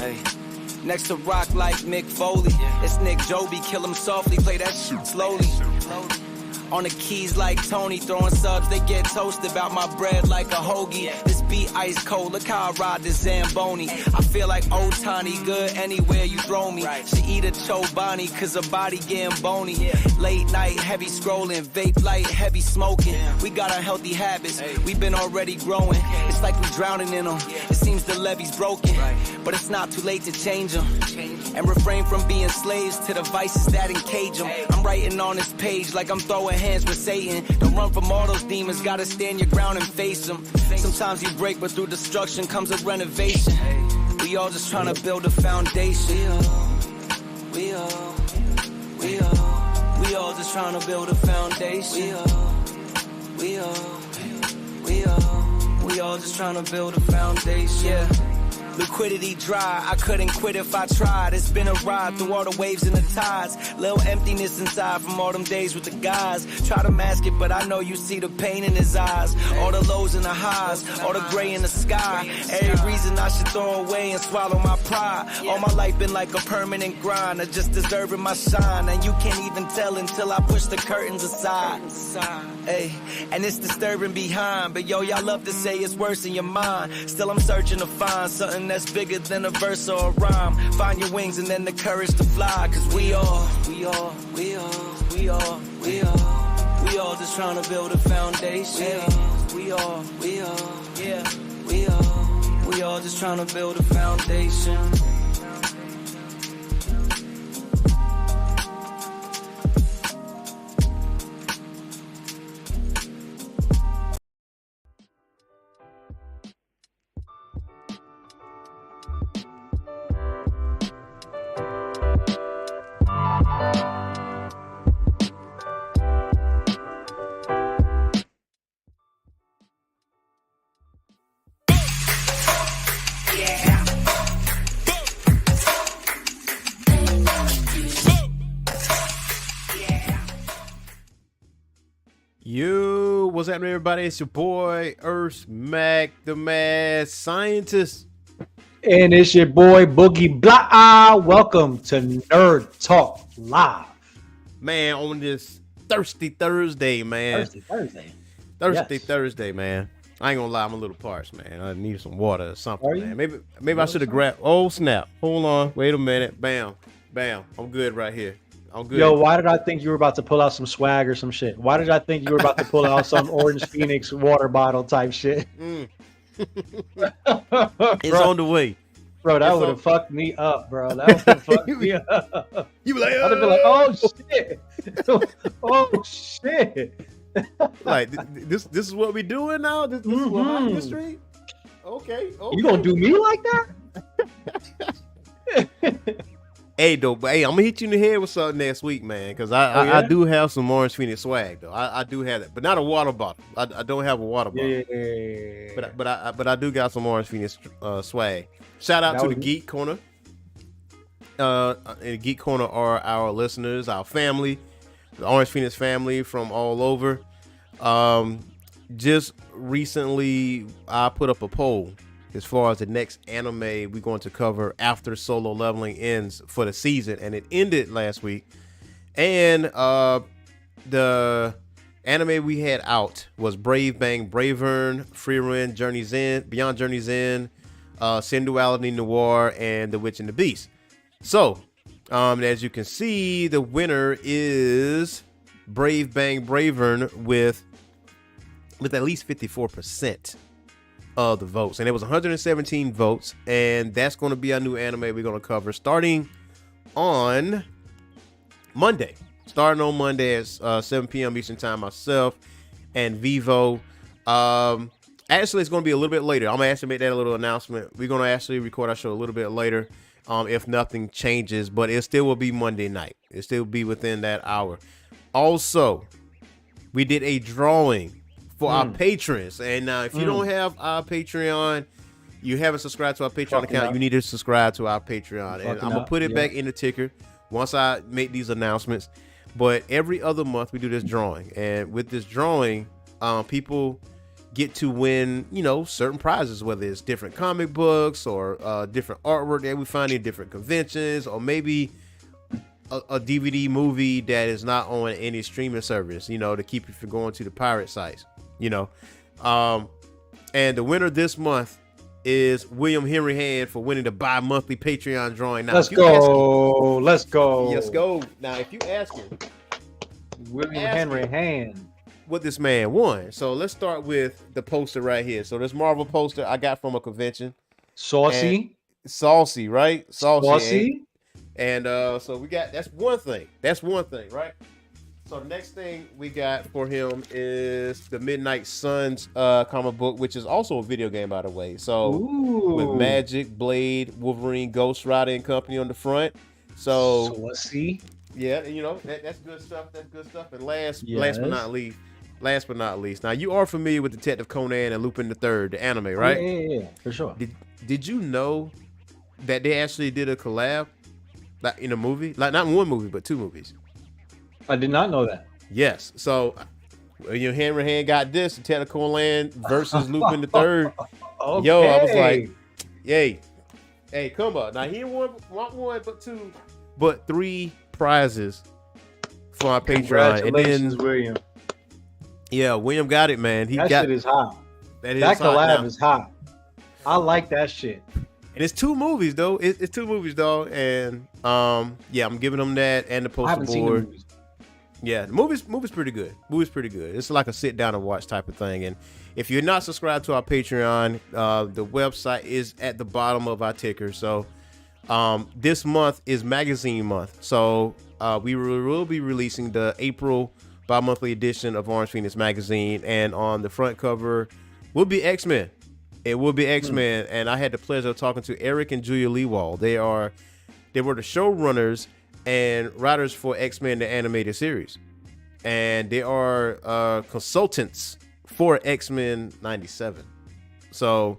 Hey. Next to rock like Mick Foley. It's Nick Joby, kill him softly, play that shit slowly. On the keys like Tony, throwing subs, they get toasted. About my bread like a hoagie. This beat ice cold, look how I ride this Zamboni. I feel like old Tiny, good anywhere you throw me. She eat a Chobani, cause her body getting bony. Late night, heavy scrolling, vape light, heavy smoking. We got our healthy habits, we been already growing. It's like we drowning in them, it seems the levee's broken. But it's not too late to change them. And refrain from being slaves to the vices that encage them. I'm writing on this page like I'm throwing hands with Satan. Don't run from all those demons, gotta stand your ground and face them. Sometimes you break, but through destruction comes a renovation. We all just trying to build a foundation. We all just trying to build a foundation. We all just trying to build a foundation. Yeah. Liquidity dry, I couldn't quit if I tried. It's been a ride through all the waves and the tides. Little emptiness inside from all them days with the guys. Try to mask it, but I know you see the pain in his eyes. All the lows and the highs, all the gray in the sky. Every reason I should throw away and swallow my pride. All my life been like a permanent grind of just deserving my shine. And you can't even tell until I push the curtains aside. Hey, and it's disturbing behind. But yo, y'all love to say it's worse in your mind. Still I'm searching to find something that's bigger than a verse or a rhyme. Find your wings and then the courage to fly. Cause we all just trying to build a foundation. We all just trying to build a foundation. Yo, what's happening, everybody? It's your boy, Earth Mac, the mad scientist. And it's your boy, Boogie Blah. Welcome to Nerd Talk Live. Man, on this Thirsty Thursday, man. Thursday, man. I ain't gonna lie, I'm a little parched, man. I need some water or something, man. Maybe I should have grabbed. Oh, snap. Hold on. Wait a minute. Bam. I'm good right here. I'm good. Yo, why did I think you were about to pull out some swag or some shit? Why did I think you were about to pull out some Orange Phoenix water bottle type shit? It's on the way. Bro, that would have fucked me up, bro. That would have fucked me up. You be like, I'd have been like, oh, shit. Oh, shit. Like, this is what we doing now? This is what hot in the street? Okay. You gonna do me like that? Hey, though, but hey, I'm gonna hit you in the head with something next week, man, because I do have some Orange Phoenix swag, though. I do have that, but not a water bottle. I don't have a water bottle. Yeah. But I do got some Orange Phoenix swag. Shout out to the Geek Corner. And Geek Corner are our listeners, our family, the Orange Phoenix family from all over. Just recently, I put up a poll as far as the next anime we're going to cover after Solo Leveling ends for the season, and it ended last week. And the anime we had out was Brave Bang Bravern, Frieren, Journey's End, Beyond Journey's End, Sensuality Noir, and The Witch and the Beast. So, as you can see, the winner is Brave Bang Bravern with at least 54% of the votes, and it was 117 votes, and that's going to be our new anime we're going to cover starting on Monday. At 7 p.m. Eastern Time, myself and Vivo. Actually, it's going to be a little bit later. I'm going to actually make that a little announcement. We're going to actually record our show a little bit later, if nothing changes, but it still will be Monday night. It still be within that hour. Also, we did a drawing for our patrons, and if you don't have our Patreon, you haven't subscribed to our Patreon account, you need to subscribe to our Patreon, and I'm gonna put it back in the ticker once I make these announcements. But every other month we do this drawing, and with this drawing, people get to win, certain prizes, whether it's different comic books or different artwork that we find in different conventions, or maybe a DVD movie that is not on any streaming service, to keep you from going to the pirate sites, and the winner this month is William Henry Hand for winning the bi-monthly Patreon drawing. Now, let's go. Let's go. Now, if you ask him, William Henry Hand, what this man won. So let's start with the poster right here. So this Marvel poster I got from a convention. Saucy, right? Saucy. And so we got, that's one thing, right? So the next thing we got for him is the Midnight Suns comic book, which is also a video game, by the way. So with Magic, Blade, Wolverine, Ghost Rider, and company on the front. So let's see. Yeah, that's good stuff. And last but not least, now you are familiar with Detective Conan and Lupin III, the anime, right? Yeah, for sure. Did you know that they actually did a collab, like in a movie, like not in one movie but two movies? I did not know that. Yes. So your Henry Hand got this, Detective Conan versus Lupin III. Okay. Yo, I was like, yay. Hey, come on. Now he didn't want one, but two, but three prizes for our Patreon. Congratulations, William. Yeah, William got it, man. That shit is hot. That collab is hot. I like that shit. And it's two movies though. It's two movies though, and yeah, I'm giving them that and the poster I haven't board. seen the movies. Yeah, the movie's pretty good. It's like a sit down and watch type of thing. And if you're not subscribed to our Patreon, the website is at the bottom of our ticker. So this month is magazine month. So we will be releasing the April bi-monthly edition of Orange Phoenix magazine, and on the front cover will be X-Men. It will be X-Men, and I had the pleasure of talking to Eric and Julia Leewald. They were the showrunners and writers for X-Men the animated series, and they are consultants for X-Men 97. So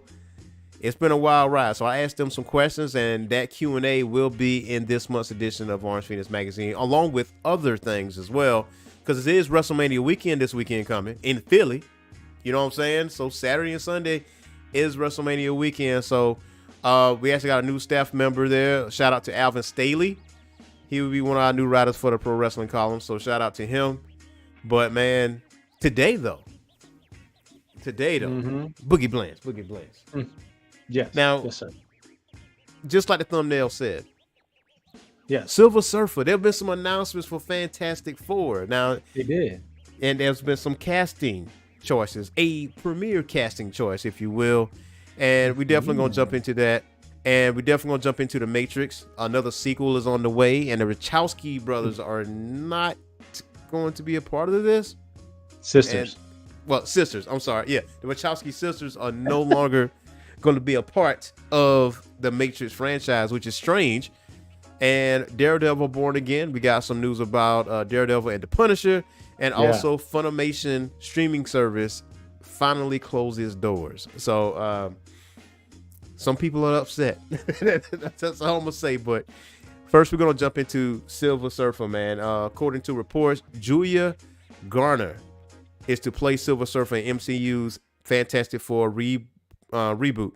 it's been a wild ride. So I asked them some questions, and that Q&A will be in this month's edition of Orange Phoenix magazine, along with other things as well, because it is WrestleMania weekend this weekend coming in Philly. You know what I'm saying? So Saturday and Sunday is WrestleMania weekend. So we actually got a new staff member there. Shout out to Alvin Staley. He will be one of our new writers for the Pro Wrestling column. So shout out to him. But man, today though, Boogie Blends. Yes. Now, yes, sir. Just like the thumbnail said, yes, Silver Surfer. There have been some announcements for Fantastic Four. Now, they did, and there's been some casting choices, a premiere casting choice, if you will, and we definitely gonna jump into that. And we definitely gonna jump into The Matrix. Another sequel is on the way, and the Wachowski brothers are not going to be a part of this. Sisters. Sisters. I'm sorry. Yeah, the Wachowski sisters are no longer going to be a part of the Matrix franchise, which is strange. And Daredevil Born Again. We got some news about Daredevil and the Punisher, and also Funimation streaming service finally closed its doors. So some people are upset. That's all I'm gonna say. But first, we're gonna jump into Silver Surfer, man. According to reports, Julia Garner is to play Silver Surfer in MCU's Fantastic Four reboot.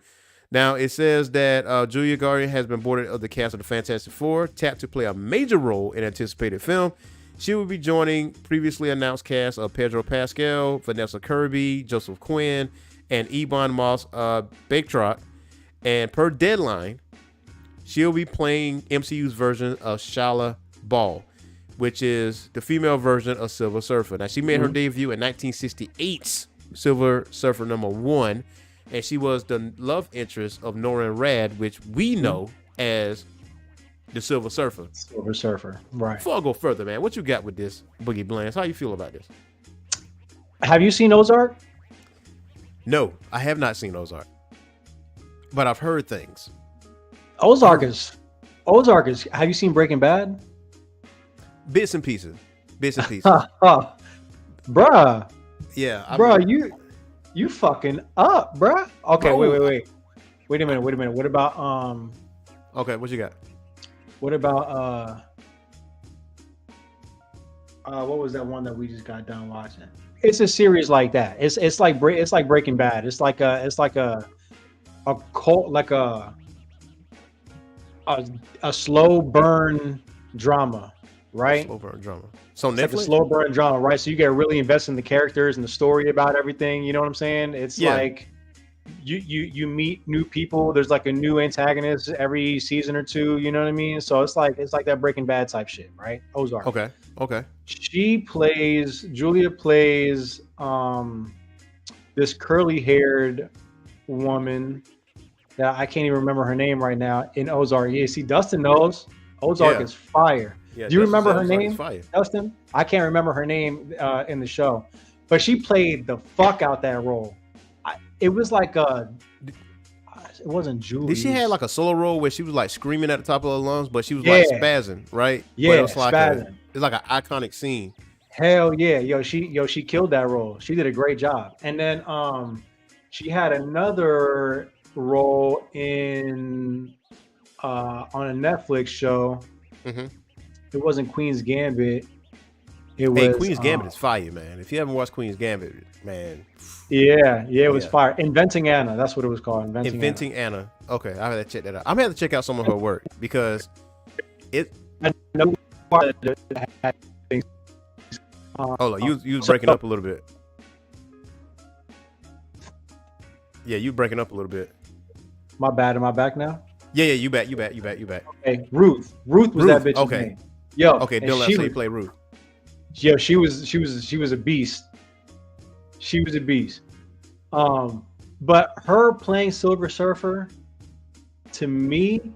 Now, it says that Julia Garner has been boarded of the cast of the Fantastic Four, tapped to play a major role in anticipated film. She will be joining previously announced cast of Pedro Pascal, Vanessa Kirby, Joseph Quinn, and Ebon Moss-Baccarat. And per Deadline, she'll be playing MCU's version of Shala Ball, which is the female version of Silver Surfer. Now, she made her debut in 1968's Silver Surfer #1, and she was the love interest of Norrin Radd, which we know as the Silver Surfer. Silver Surfer, right. Before I go further, man, what you got with this, Boogie Blends? How you feel about this? Have you seen Ozark? No, I have not seen Ozark, but I've heard things. Ozark is. Have you seen Breaking Bad? Bits and pieces. Bruh. Yeah. Bruh, you fucking up, bruh. Okay, wait. Wait a minute. What about Okay, what you got? What about what was that one that we just got done watching? it's a series like that. It's like Breaking Bad. It's like a cult, like a slow burn drama, right? Slow burn drama. So It's Netflix. like a slow burn drama, right? So you get really invested in the characters and the story about everything. You know what I'm saying? It's like you meet new people. There's like a new antagonist every season or two. You know what I mean? So it's like that Breaking Bad type shit, right? Ozark. Okay. Julia plays this curly haired woman that I can't even remember her name right now in Ozark. Yeah, see, Dustin knows Ozark is fire. Yeah, do you remember her Ozark name, is fire. Dustin? I can't remember her name in the show, but she played the fuck out that role. It was like it wasn't Julie. Did she have like a solo role where she was like screaming at the top of her lungs, but she was like spazzing, right? Yeah, but it was like spazzing. It's like an iconic scene. Hell yeah, she killed that role. She did a great job. And then she had another role in on a Netflix show. Mm-hmm. It wasn't Queen's Gambit. It was Queen's Gambit is fire, man. If you haven't watched Queen's Gambit, man. It was fire. Inventing Anna, that's what it was called. Inventing Anna. Okay, I have to check that out. I'm gonna have to check out some of her work because it. I know hold on, you was breaking up a little bit. Yeah, you breaking up a little bit. My bad. Am I back now? Yeah, you back. Okay, Ruth was that bitch's okay. name. Yo, okay, Dylan, so you play Ruth. Yo, she was a beast. She was a beast. But her playing Silver Surfer, to me,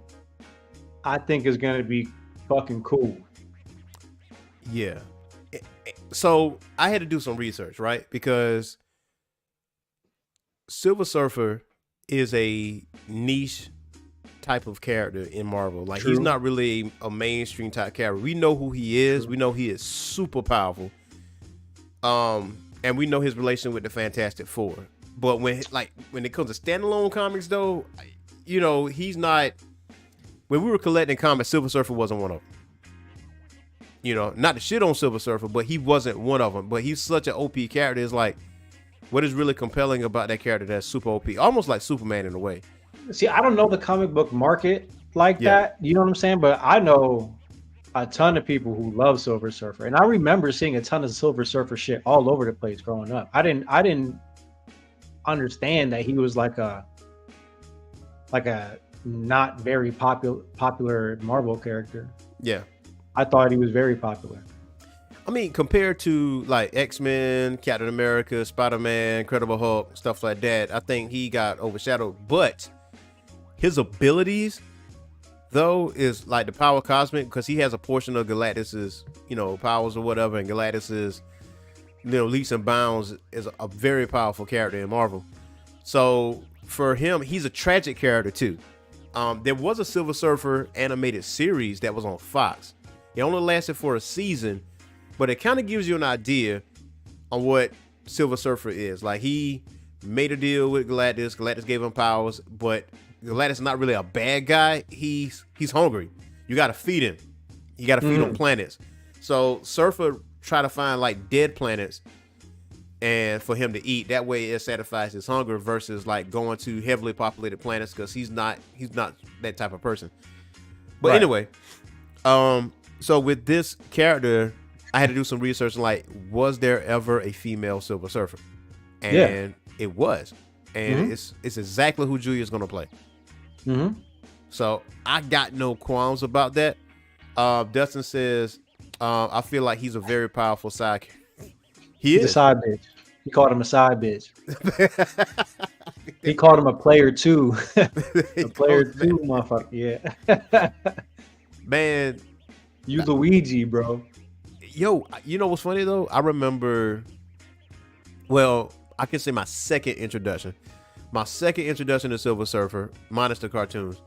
I think is gonna be fucking cool. Yeah. So I had to do some research, right? Because Silver Surfer is a niche type of character in Marvel. Like, he's not really a mainstream type character. We know who he is. We know he is super powerful. And we know his relation with the Fantastic Four. But when it comes to standalone comics, though, you know, he's not. When we were collecting comics, Silver Surfer wasn't one of them. You know, not to shit on Silver Surfer, but he wasn't one of them. But he's such an OP character. It's like, what is really compelling about that character that's super OP? Almost like Superman in a way. See, I don't know the comic book market like that. You know what I'm saying? But I know a ton of people who love Silver Surfer, and I remember seeing a ton of Silver Surfer shit all over the place growing up. I didn't understand that he was like a not very popular Marvel character. Yeah, I thought he was very popular. I mean, compared to like X-Men, Captain America, Spider-Man, Incredible Hulk, stuff like that, I think he got overshadowed. But his abilities, though, is like the power cosmic, because he has a portion of Galactus's, you know, powers or whatever, and Galactus's, you know, leaps and bounds is a very powerful character in Marvel. So for him, he's a tragic character too. There was a Silver Surfer animated series that was on Fox. It only lasted for a season, but it kind of gives you an idea on what Silver Surfer is. Like, he made a deal with Galactus. Galactus gave him powers, but Galactus is not really a bad guy. He's hungry. You got to feed him. You got to feed on planets. So Surfer try to find like dead planets and for him to eat. That way it satisfies his hunger versus like going to heavily populated planets, because he's not that type of person. But anyway, so with this character, I had to do some research. Like, was there ever a female Silver Surfer? And it was. And it's exactly who Julia's going to play. So I got no qualms about that. Dustin says, I feel like he's a very powerful side character. He's a side bitch. He called him a side bitch. He called him a player too. A player too, motherfucker. Yeah. Man. You Luigi, bro. Yo, you know what's funny though? I remember, well, I can say my second introduction to Silver Surfer, minus the cartoons,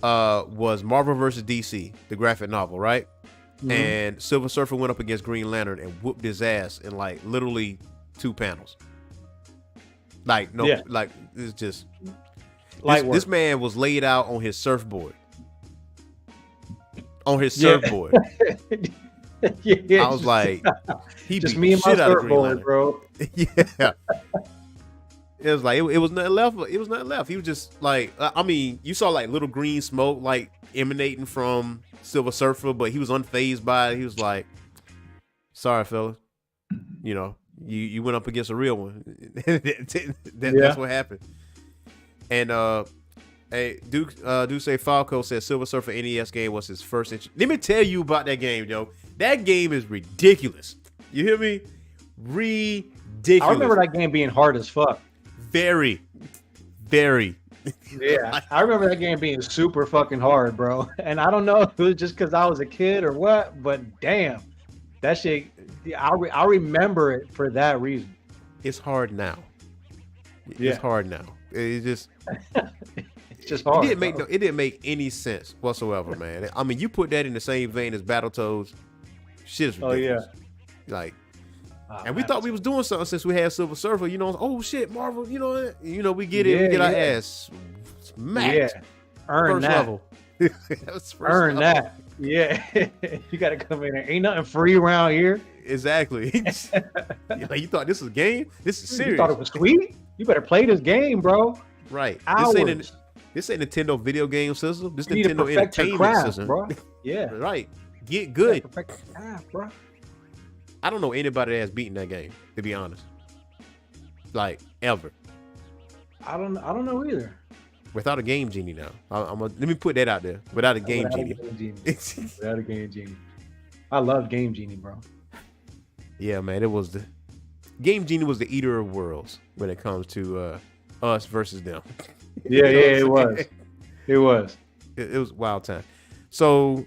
was Marvel vs. DC, the graphic novel, right? And Silver Surfer went up against Green Lantern and whooped his ass in like literally 2 panels. Like, like, it's just this man was laid out on his surfboard. Yeah, I was like, he just beat me the and my shit out of Green surfboard, Lantern. bro. Yeah. It was like it was nothing left. It was nothing left. He was just like, I mean, you saw like little green smoke like emanating from Silver Surfer, but he was unfazed by it. He was like, "Sorry, fella, you know, you went up against a real one." That's what happened. And hey, Duke say Falco said Silver Surfer NES game was his first. Let me tell you about that game, yo. That game is ridiculous. You hear me? Ridiculous. I remember that game being hard as fuck. Very, very. Yeah, I remember that game being super fucking hard, bro. And I don't know if it was just because I was a kid or what, but damn, that shit. I remember it for that reason. It's hard now. Yeah. It's hard now. It's just. It's just hard. It didn't make any sense whatsoever, man. I mean, you put that in the same vein as Battletoads. Shit is ridiculous. Oh yeah. Like. And we thought we was doing something since we had Silver Surfer, you know. Oh shit, Marvel, you know, we get it, we get our ass smacked. Yeah, earn first that. Level. Earn that. Yeah, you got to come in there. Ain't nothing free around here. Exactly. Like, you thought this was a game? This is serious. You thought it was sweet? You better play this game, bro. Right. Hours. This ain't Nintendo video game system. This you Nintendo entertainment craft, system, bro. Yeah. Right. Get good. Perfect your craft, bro. I don't know anybody that has beaten that game, to be honest. Like, ever. I don't know either. Without a game genie now. Let me put that out there. Without a game genie. Without a game genie. I love Game Genie, bro. Yeah, man. It was the Game Genie was the eater of worlds when it comes to us versus them. Yeah, it was. It was. It was wild time. So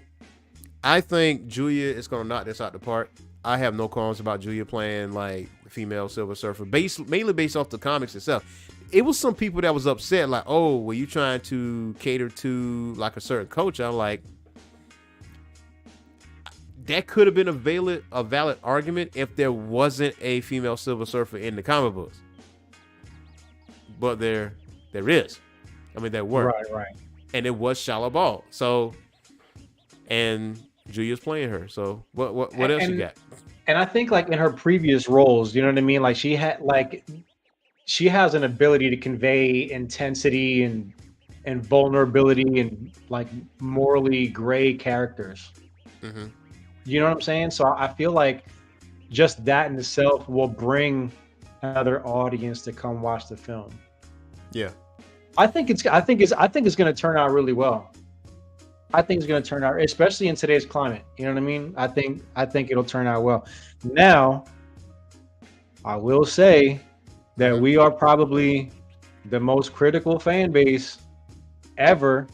I think Julia is gonna knock this out the park. I have no qualms about Julia playing like female Silver Surfer, mainly based off the comics itself. It was some people that was upset, like, "Oh, were you trying to cater to like a certain culture?" I'm like, that could have been a valid argument if there wasn't a female Silver Surfer in the comic books, but there is. I mean, there were. Right. And it was Shala Ball. So, and Julia's playing her. So what else you got? And I think like in her previous roles, you know what I mean? Like she has an ability to convey intensity and vulnerability and like morally gray characters. Mm-hmm. You know what I'm saying? So I feel like just that in itself will bring another audience to come watch the film. Yeah. I think it's going to turn out really well. I think it's going to turn out, especially in today's climate. You know what I mean? I think it'll turn out well. Now, I will say that we are probably the most critical fan base ever.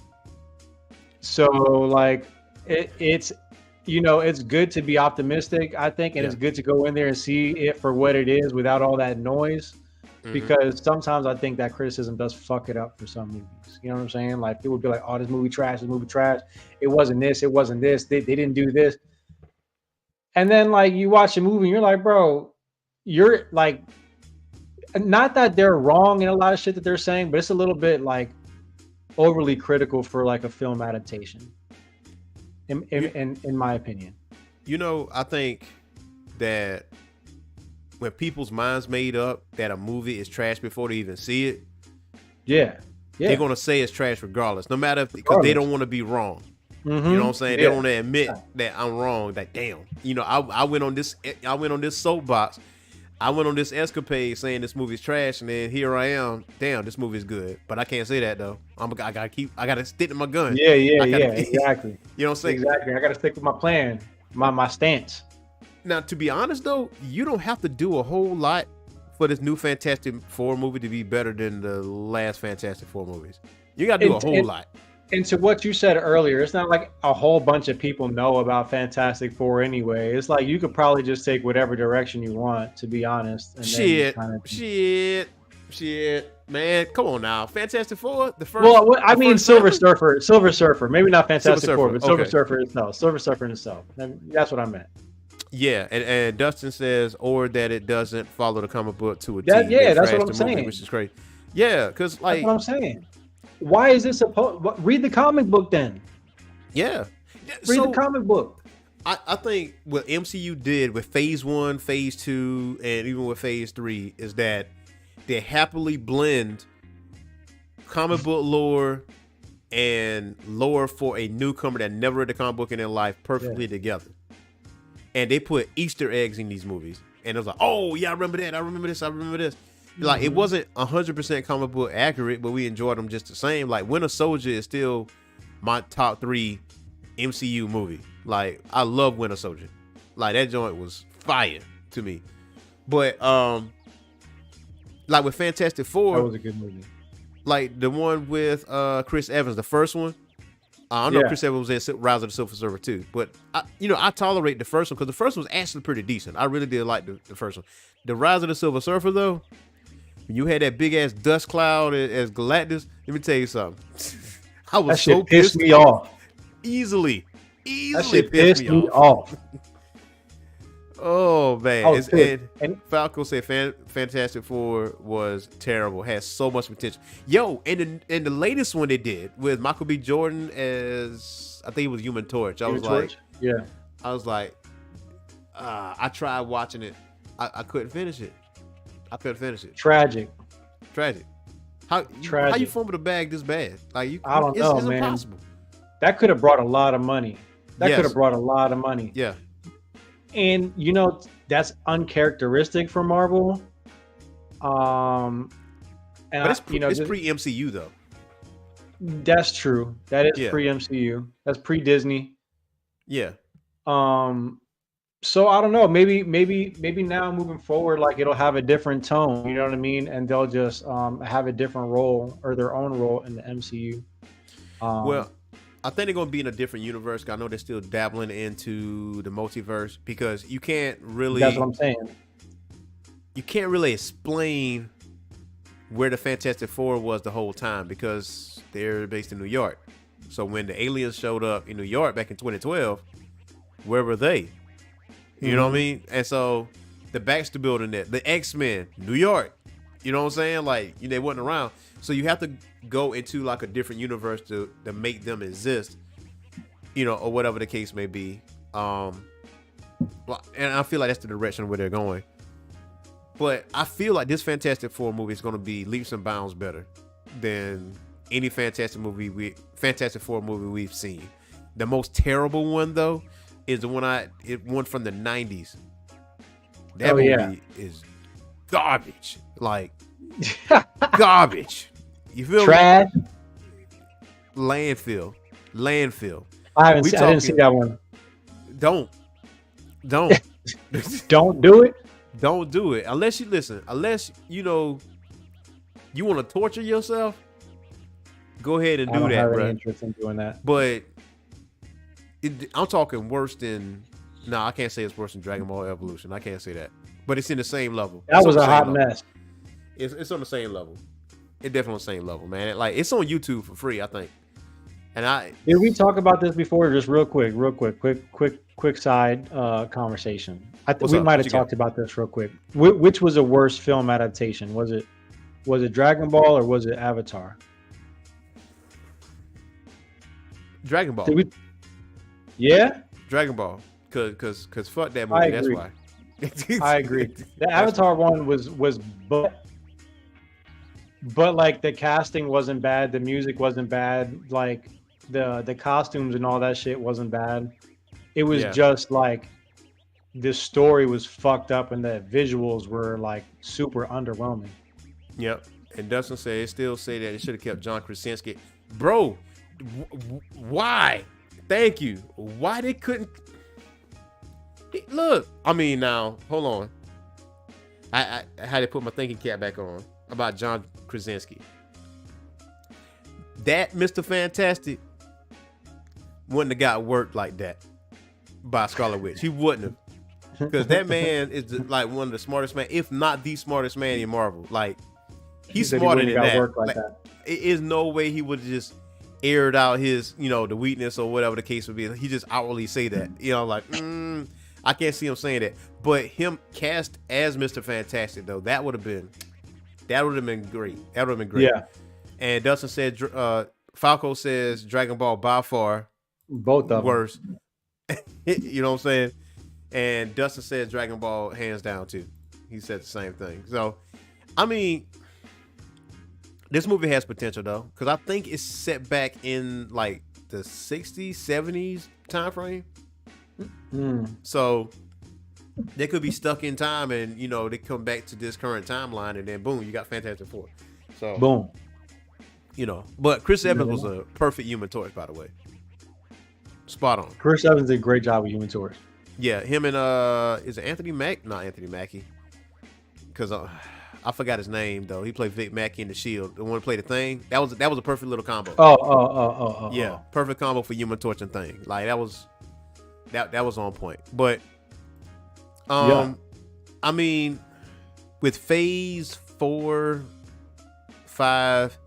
So, like, it's it's good to be optimistic, I think, and it's good to go in there and see it for what it is without all that noise. Mm-hmm. Because sometimes I think that criticism does fuck it up for some movies. You know what I'm saying? Like, people would be like, "Oh, this movie trash. It wasn't this. It wasn't this. They didn't do this." And then, like, you watch a movie and you're like, bro, you're like, not that they're wrong in a lot of shit that they're saying, but it's a little bit like overly critical for like a film adaptation. In my opinion. You know, I think that when people's minds made up that a movie is trash before they even see it, they're gonna say it's trash regardless, no matter because they don't want to be wrong. Mm-hmm. You know what I'm saying? They don't want to admit that I'm wrong. That damn, I went on this soapbox. I went on this escapade saying this movie's trash, and then here I am. Damn, this movie's good, but I can't say that though. I gotta stick to my gun. Yeah, exactly. You know what I'm saying? Exactly. I gotta stick with my plan, my stance. Now, to be honest though, you don't have to do a whole lot for this new Fantastic Four movie to be better than the last Fantastic Four movies. You gotta do a whole lot. And to what you said earlier, it's not like a whole bunch of people know about Fantastic Four anyway. It's like you could probably just take whatever direction you want, to be honest. And Shit, man, come on now, Fantastic Four, the first. Well, I mean, Silver Surfer, maybe not Fantastic Four, but Silver Surfer itself. Silver Surfer itself. That's what I meant. Yeah, and Dustin says, or that it doesn't follow the comic book to a T. That's what I'm saying. Which is crazy. Yeah, because like that's what I'm saying. Why is this supposed? Read the comic book then. Yeah. Read the comic book. I think what MCU did with Phase 1, Phase 2, and even with Phase 3 is that they happily blend comic book lore and lore for a newcomer that never read the comic book in their life perfectly together. And they put Easter eggs in these movies. And it was like, oh, yeah, I remember that. I remember this. I remember this. Like, it wasn't 100% comic book accurate, but we enjoyed them just the same. Like, Winter Soldier is still my top 3 MCU movie. Like, I love Winter Soldier. Like, that joint was fire to me. But, like, with Fantastic Four. That was a good movie. Like, the one with Chris Evans, the first one. I know Chris Evans was in Rise of the Silver Surfer too, but I tolerate the first one because the first one was actually pretty decent. I really did like the first one. The Rise of the Silver Surfer though, when you had that big ass dust cloud as Galactus, let me tell you something. I was that shit so pissed me off. Easily that shit pissed me off. Oh man, Oh, and Falco said Fantastic Four was terrible. Had so much potential. Yo, and the latest one they did with Michael B. Jordan as I think it was Human Torch. I was like, I tried watching it. I couldn't finish it. Tragic. How you fumble the bag this bad? Like I don't know, it's man. impossible. That could have brought a lot of money. Yeah. And that's uncharacteristic for Marvel. And but it's pre-MCU though. That's true. That is pre-MCU. That's pre-Disney. Yeah. So I don't know. Maybe now moving forward, like it'll have a different tone. You know what I mean? And they'll just have a different role or their own role in the MCU. Well, I think they're going to be in a different universe. I know they're still dabbling into the multiverse because you can't really... That's what I'm saying. You can't really explain where the Fantastic Four was the whole time because they're based in New York. So when the aliens showed up in New York back in 2012, where were they? You know what I mean? And so the Baxter Building there, the X-Men, New York. You know what I'm saying? Like, they wasn't around. So you have to go into like a different universe to make them exist, or whatever the case may be. And I feel like that's the direction where they're going. But I feel like this Fantastic Four movie is going to be leaps and bounds better than any Fantastic Four movie we've seen. The most terrible one though is the one from the 90s. That movie is garbage. Like garbage. You feel trash? Me? Landfill. I didn't see that one. Don't. Don't do it. Don't do it unless you listen. Unless you want to torture yourself. Go ahead and do that, bro. I don't have any interest in doing that. But I'm talking worse than. No, I can't say it's worse than Dragon Ball Evolution. I can't say that. But it's in the same level. That was a hot mess. It's on the same level. It's definitely on the same level, man. Like it's on YouTube for free, I think. And did we talk about this before? Just real quick side conversation. I think we might have talked about this real quick. Which was a worse film adaptation? Was it Dragon Ball or was it Avatar? Dragon Ball. Yeah. Dragon Ball. Cause fuck that movie. That's why. I agree. The Avatar one was but like the casting wasn't bad, the music wasn't bad, like the costumes and all that shit wasn't bad. It was just like the story was fucked up and the visuals were like super underwhelming. Yep. And Dustin said still say that it should have kept John Krasinski. Bro, why? Thank you. Why they couldn't look? I mean, now hold on. I had to put my thinking cap back on about John Krasinski. That Mr. Fantastic wouldn't have got worked like that by Scarlet Witch. He wouldn't have. Because that man is like one of the smartest man, if not the smartest man in Marvel. Like he's smarter than that. Like, it is no way he would have just aired out his, the weakness or whatever the case would be. He just outwardly say that. I can't see him saying that. But him cast as Mr. Fantastic though, that would have been great. Yeah. And Dustin said Falco says Dragon Ball by far both of worse. You know what I'm saying? And Dustin said Dragon Ball hands down too. He said the same thing. So, I mean, this movie has potential though, because I think it's set back in like the 60s, 70s time frame. So they could be stuck in time, and you know they come back to this current timeline, and then boom, you got Fantastic Four. So boom. You know, but Chris Evans was a perfect Human Torch, by the way. Spot on. Chris Evans did a great job with Human Torch. Yeah, him and is it Anthony Mack? Not Anthony Mackie, because I forgot his name though. He played Vic Mackey in The Shield. The one who played the Thing. That was a perfect little combo. Yeah, perfect combo for Human Torch and Thing. Like that was on point. But I mean, with Phase 4, 5,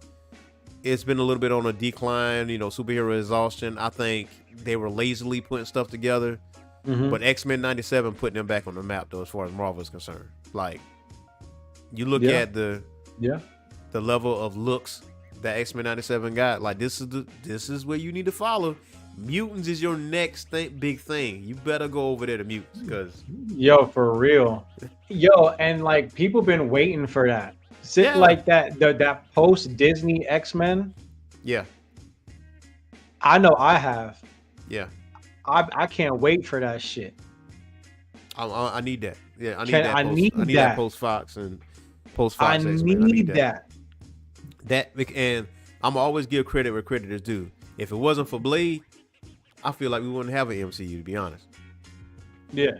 it's been a little bit on a decline. You know, superhero exhaustion. I think they were lazily putting stuff together. But X-Men 97 putting them back on the map though, as far as Marvel is concerned. Like, you look at the level of looks that X-Men 97 got. Like, this is where you need to follow. Mutants is your next big thing. You better go over there to Mutants, because for real, and like people been waiting for that. Like that post Disney X-Men. Yeah, I know I have. Yeah. I can't wait for that shit. I need that. Yeah, I need that post Fox and post Fox. I need that. And I'm always give credit where credit is due. If it wasn't for Blade, I feel like we wouldn't have an MCU, to be honest. Yeah.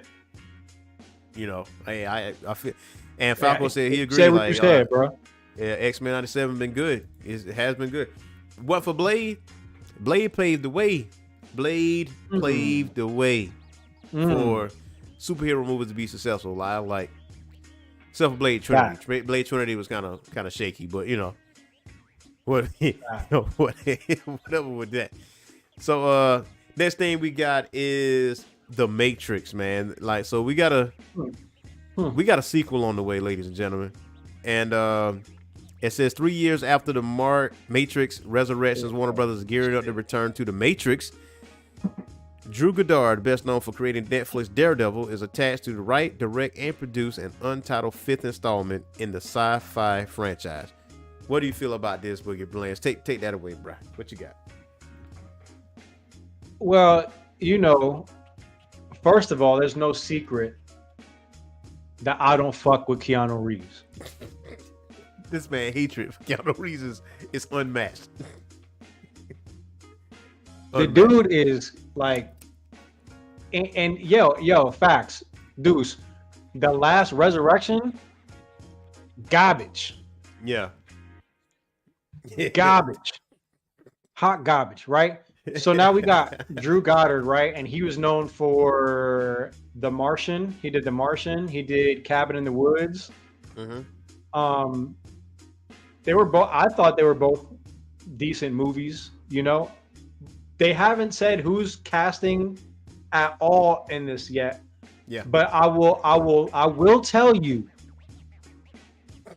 You know, I feel, and Falco said he agreed. Say what you said, bro. Yeah, X-Men 97 been good. It has been good. What for Blade? Blade paved the way. Blade paved the way for superhero movies to be successful. Like except for Blade Trinity. Blade Trinity was kind of shaky, but you know whatever with that. So next thing we got is The Matrix, man. Like, so we got a sequel on the way, ladies and gentlemen, and it says 3 years after the Matrix Resurrections, Warner Brothers is gearing up to return to The Matrix. Drew Goddard, best known for creating Netflix Daredevil, is attached to write, direct, and produce an untitled 5th installment in the sci-fi franchise. What do you feel about this, Boogie Blends? Take that away, bro. What you got? Well, you know, first of all, there's no secret that I don't fuck with Keanu Reeves. This man hatred for Keanu Reeves is unmatched. The dude is like, and yo, facts, Deuce, the last Resurrection, garbage. Yeah. Garbage. Hot garbage, right? So now we got Drew Goddard, right? And he was known for The Martian. He did The Martian. He did Cabin in the Woods. They were both, I thought they were both decent movies, you know? They haven't said who's casting at all in this yet. Yeah. But I will tell you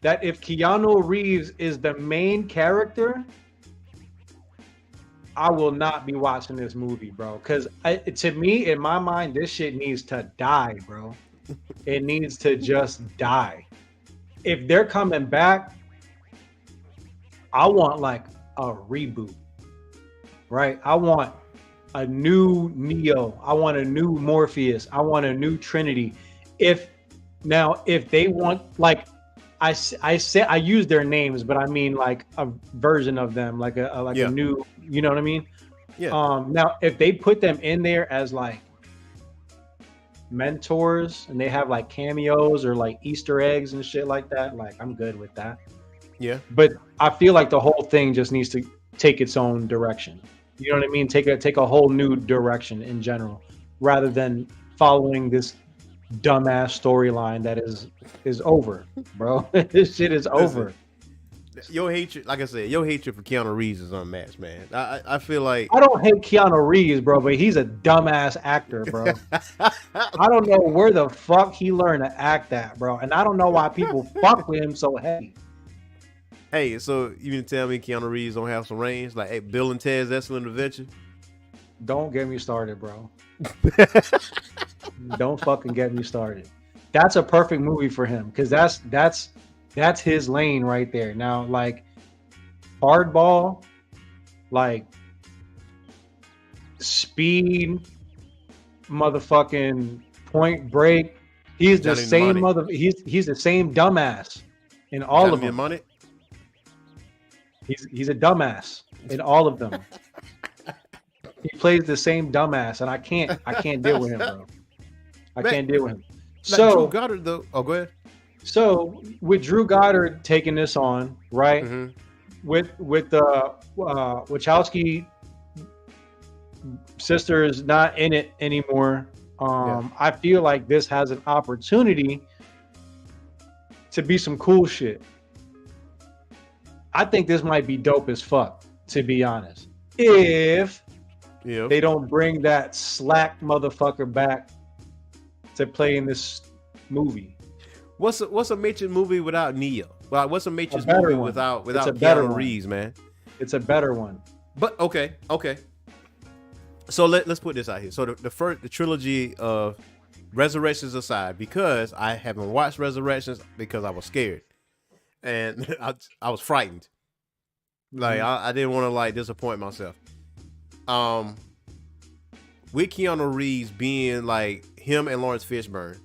that if Keanu Reeves is the main character, I will not be watching this movie, bro. Because to me, in my mind, this shit needs to die, bro. It needs to just die. If they're coming back, I want like a reboot. Right? I want a new Neo. I want a new Morpheus. I want a new Trinity. If they want, like, I use their names, but I mean like a version of them, like a new, you know what I mean? Yeah. Now if they put them in there as like mentors and they have like cameos or like Easter eggs and shit like that, like I'm good with that. Yeah. But I feel like the whole thing just needs to take its own direction. You know what I mean? Take a whole new direction in general, rather than following this dumbass storyline that is over, bro. This shit is over. Your hatred, like I said, your hatred for Keanu Reeves is unmatched, man. I feel like I don't hate Keanu Reeves, bro, but he's a dumbass actor, bro. I don't know where the fuck he learned to act at, bro, and I don't know why people fuck with him so heavy. Hey, so you mean to tell me Keanu Reeves don't have some range? Like, hey, Bill and Ted's Excellent Adventure? Don't get me started, bro. Don't fucking get me started. That's a perfect movie for him because that's his lane right there. Now, like Hardball, like Speed, motherfucking Point Break. He's the same he's the same dumbass in all of them. Money? He's a dumbass in all of them. He plays the same dumbass, and I can't deal with him, bro. I can't deal with him. So Drew Goddard, though. Oh, go ahead. So with Drew Goddard taking this on, right? Mm-hmm. With the Wachowski sisters not in it anymore. I feel like this has an opportunity to be some cool shit. I think this might be dope as fuck, to be honest. If they don't bring that slack motherfucker back to play in this movie. What's a Matrix movie without Neo? Like, what's a Matrix movie without Keanu Reeves, man? It's a better one. But okay. So let's put this out here. So the trilogy of Resurrections aside, because I haven't watched Resurrections because I was scared and I was frightened. Like I didn't want to like disappoint myself. With Keanu Reeves being like him and Lawrence Fishburne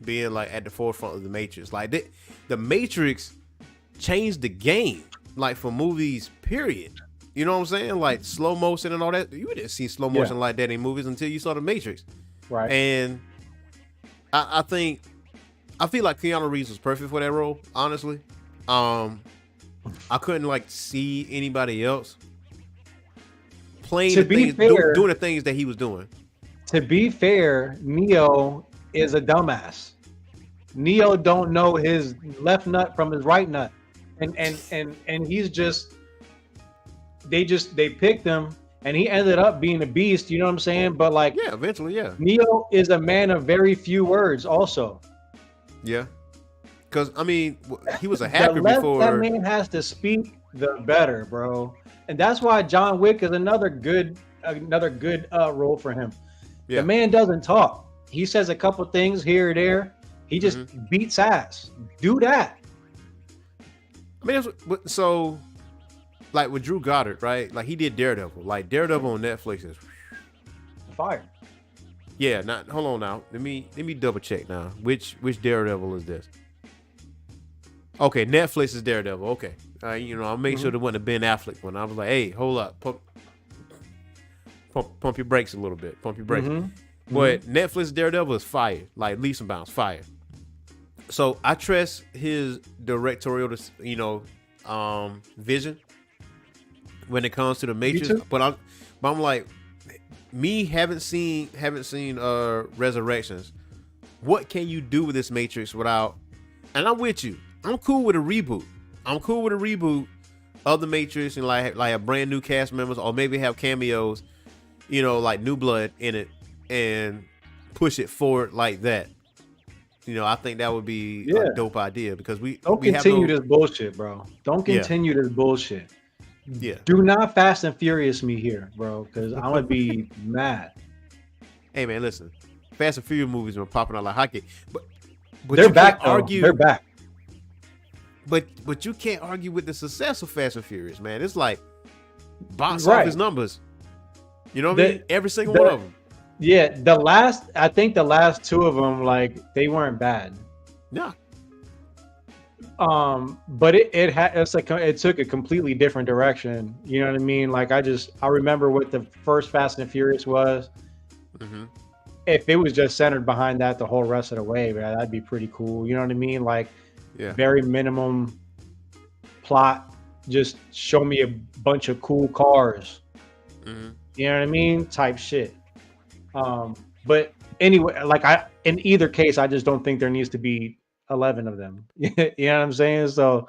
being like at the forefront of the Matrix, like the Matrix changed the game, like for movies, period. You know what I'm saying? Like slow motion and all that. You didn't see slow motion like that in movies until you saw the Matrix, right? And I feel like Keanu Reeves was perfect for that role. Honestly, I couldn't like see anybody else playing doing the things that he was doing. To be fair, Neo is a dumbass. Neo don't know his left nut from his right nut, and he's just they picked him, and he ended up being a beast. You know what I'm saying? But like, eventually, Neo is a man of very few words, also. Yeah, because I mean, he was a hacker before. The less that man has to speak, the better, bro. And that's why John Wick is another good role for him. Yeah. The man doesn't talk. He says a couple things here or there. He just beats ass. Do that. I mean, so like with Drew Goddard, right? Like he did Daredevil. Like Daredevil on Netflix is fire. Yeah. Now hold on. Now let me double check now. Which Daredevil is this? Okay, Netflix is Daredevil. Okay, I'll make sure there wasn't a Ben Affleck one. I was like, hey, hold up, pump your brakes a little bit. Pump your brakes. But Netflix Daredevil is fire. Like leaps and bounds, fire. So I trust his directorial, vision when it comes to the Matrix. But I'm like, me haven't seen Resurrections. What can you do with this Matrix without? And I'm with you. I'm cool with a reboot. Of the Matrix and like a brand new cast members, or maybe have cameos, like new blood in it, and push it forward like that. I think that would be a dope idea because we continue this bullshit, bro. Don't continue this bullshit. Yeah. Do not Fast and Furious me here, bro, because I'm gonna be mad. Hey man, listen, Fast and Furious movies are popping out like hockey, but they're back. They're back. But you can't argue with the success of Fast and Furious, man. It's like box office numbers. You know what I mean? Every single one of them. Yeah, I think the last two of them, like, they weren't bad. Yeah. But it took a completely different direction. You know what I mean? Like, I remember what the first Fast and Furious was. If it was just centered behind that the whole rest of the way, man, that'd be pretty cool. You know what I mean? Like, very minimum plot. Just show me a bunch of cool cars. You know what I mean? Type shit. But anyway, like in either case, I just don't think there needs to be 11 of them. You know what I'm saying? So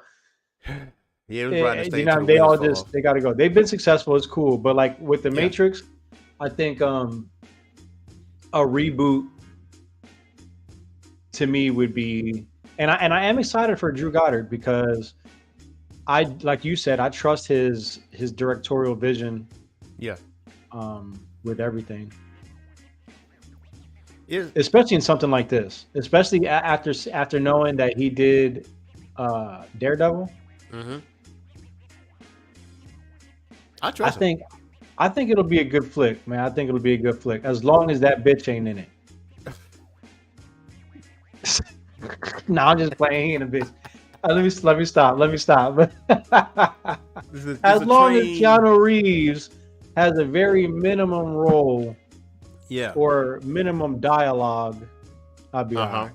they got to go. They've been successful. It's cool. But like with the Matrix, I think a reboot to me would be, and I am excited for Drew Goddard because like you said, I trust his directorial vision. Yeah. with everything. Yeah. Especially in something like this. Especially after knowing that he did Daredevil. Mm-hmm. I think it'll be a good flick, man. I think it'll be a good flick as long as that bitch ain't in it. No, I'm just playing. He ain't a bitch. Let me stop. As long as Keanu Reeves has a very minimum role, or minimum dialogue, I'll be alright.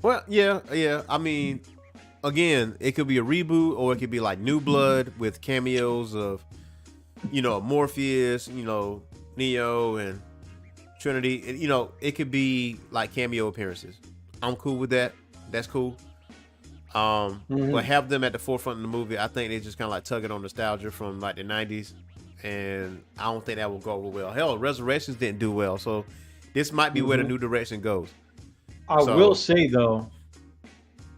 Well, yeah. I mean, again, it could be a reboot, or it could be like New Blood with cameos of, Morpheus, Neo and Trinity. It could be like cameo appearances. I'm cool with that. That's cool. But have them at the forefront of the movie. I think they just kind of like tugging on nostalgia from like the 90s, and I don't think that will go well. Hell, Resurrections didn't do well, so this might be where the new direction goes. I will say though,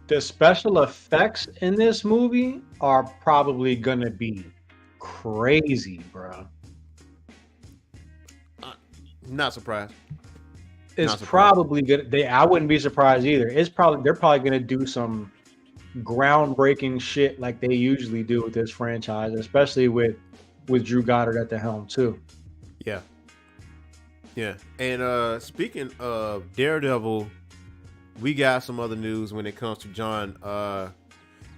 the special effects in this movie are probably gonna be crazy, bro. Not surprised. It's probably good. I wouldn't be surprised either. They're probably gonna do some groundbreaking shit like they usually do with this franchise, especially with Drew Goddard at the helm too. Yeah. And speaking of Daredevil, we got some other news when it comes to John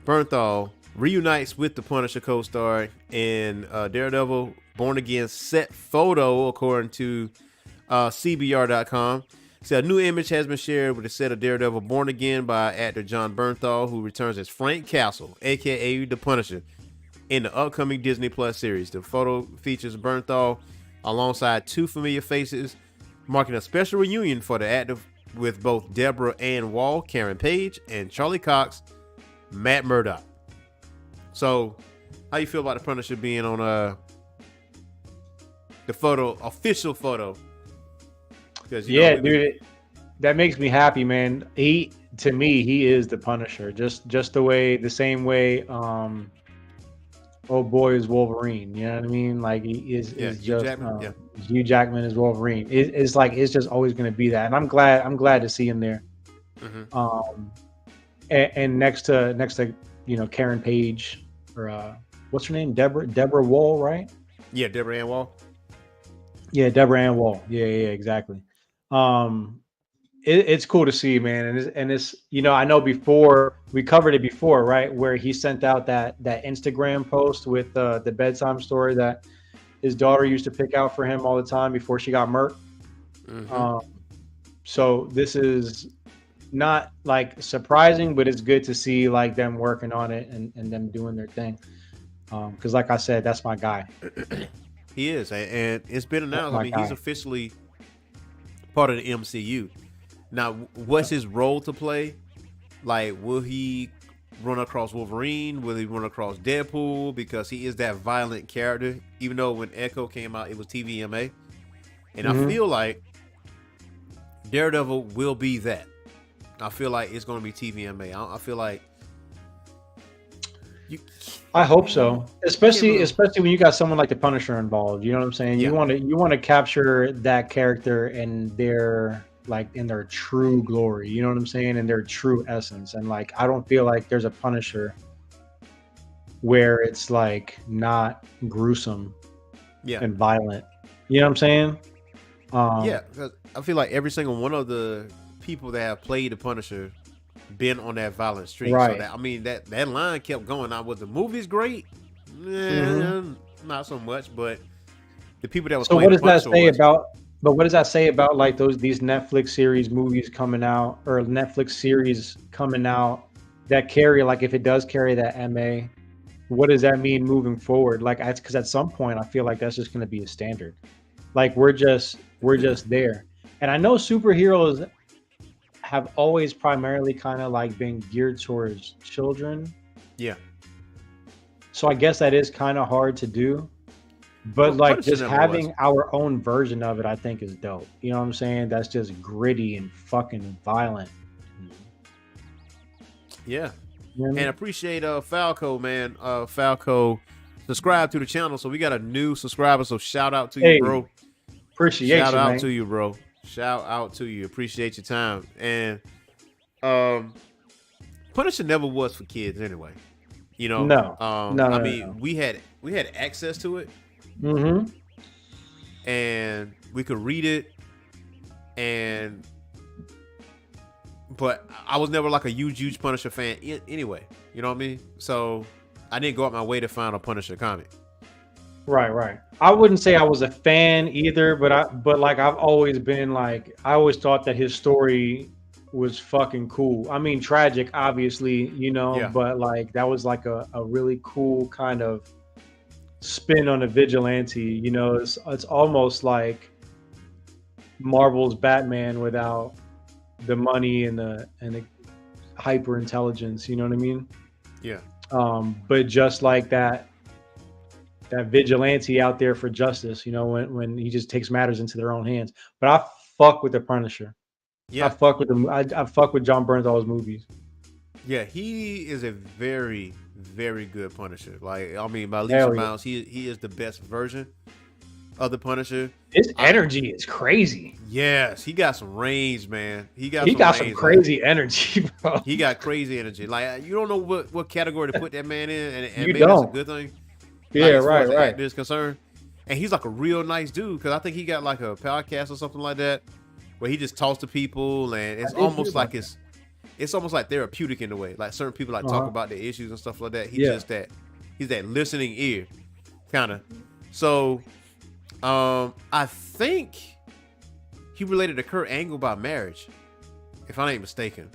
Bernthal reunites with the Punisher co-star in Daredevil Born Again set photo, according to CBR.com. So a new image has been shared with the set of Daredevil Born Again by actor John Bernthal, who returns as Frank Castle, aka the Punisher, in the upcoming Disney Plus series. The photo features Bernthal alongside two familiar faces, marking a special reunion for the actor with both Deborah Ann Wall, Karen Page, and Charlie Cox, Matt Murdock. So, how you feel about the Punisher being on the official photo? Dude, that makes me happy, man. To me, he is the Punisher. Just the same way. Old boy is Wolverine. You know what I mean? Like he is just Hugh Jackman is Wolverine. It's like it's just always going to be that, and I'm glad to see him there. Mm-hmm. And next to Karen Page or what's her name? Deborah Wall, right? Yeah, Deborah Ann Wall. Yeah, Deborah Ann Wall. Yeah, exactly. It's cool to see, man, and it's I know before we covered it before, right, where he sent out that Instagram post with the bedtime story that his daughter used to pick out for him all the time before she got murked. Mm-hmm. So this is not like surprising, but it's good to see like them working on it and them doing their thing. Because like I said, that's my guy. He is, and it's been announced. I mean, he's officially part of the MCU. Now, what's his role to play? Like, will he run across Wolverine? Will he run across Deadpool? Because he is that violent character. Even though when Echo came out, it was TVMA. And I feel like Daredevil will be that. I feel like it's going to be TVMA. I feel like I hope so. Especially when you got someone like the Punisher involved. You know what I'm saying? Yeah. You want to capture that character and their in their true glory. You know what I'm saying? In their true essence. And like I don't feel like there's a Punisher where it's like not gruesome and violent. You know what I'm saying? Because I feel like every single one of the people that have played the Punisher been on that violent streak. Right. So that line kept going. Now, was the movies great? Not so much, but the people that was playing the Punisher. What does that say about like these Netflix series movies coming out, or Netflix series coming out that carry, like if it does carry that MA, what does that mean moving forward? Like, because at some point I feel like that's just going to be a standard. Like we're just there. And I know superheroes have always primarily kind of like been geared towards children. Yeah. So I guess that is kind of hard to do. But like just having our own version of it, I think is dope. You know what I'm saying? That's just gritty and fucking violent. Yeah. You know what I mean? And appreciate Falco, man. Falco subscribe to the channel. So we got a new subscriber. So shout out to Hey, you, bro. Appreciate Shout you, out man. to you, bro. Shout out to you. Appreciate your time. And Punisher never was for kids anyway. You know, No. I mean, we had access to it, Mm-hmm. and we could read it, but I was never like a huge Punisher fan anyway. You know what I mean? So I didn't go out my way to find a Punisher comic. Right. I wouldn't say I was a fan either, but like I've always been like I always thought that his story was fucking cool. I mean, tragic, obviously, you know, Yeah. but like that was like a really cool kind of spin on a vigilante. You know, it's almost like Marvel's Batman without the money and the hyper intelligence. You know what I mean? Yeah. But just like that vigilante out there for justice, you know, when he just takes matters into their own hands. But I fuck with the Punisher. Yeah. I fuck with him. I fuck with John Bernthal's movies. Yeah, he is a very, very good Punisher. Like, I mean, by leaps Hell and yeah. bounds, he is the best version of the Punisher. His energy is crazy. Yes, he got some range, man. He got some range, crazy energy, bro. He got crazy energy. Like, you don't know what category to put that man in, and You maybe that's a don't. good thing. Yeah, Like, as far as the right. actor is concerned. And he's like a real nice dude, because I think he got like a podcast or something like that where he just talks to people, and it's almost like it's almost like therapeutic in a way. Like certain people like talk about their issues and stuff like that. He's that listening ear, kind of. So, I think he related to Kurt Angle by marriage, if I ain't mistaken.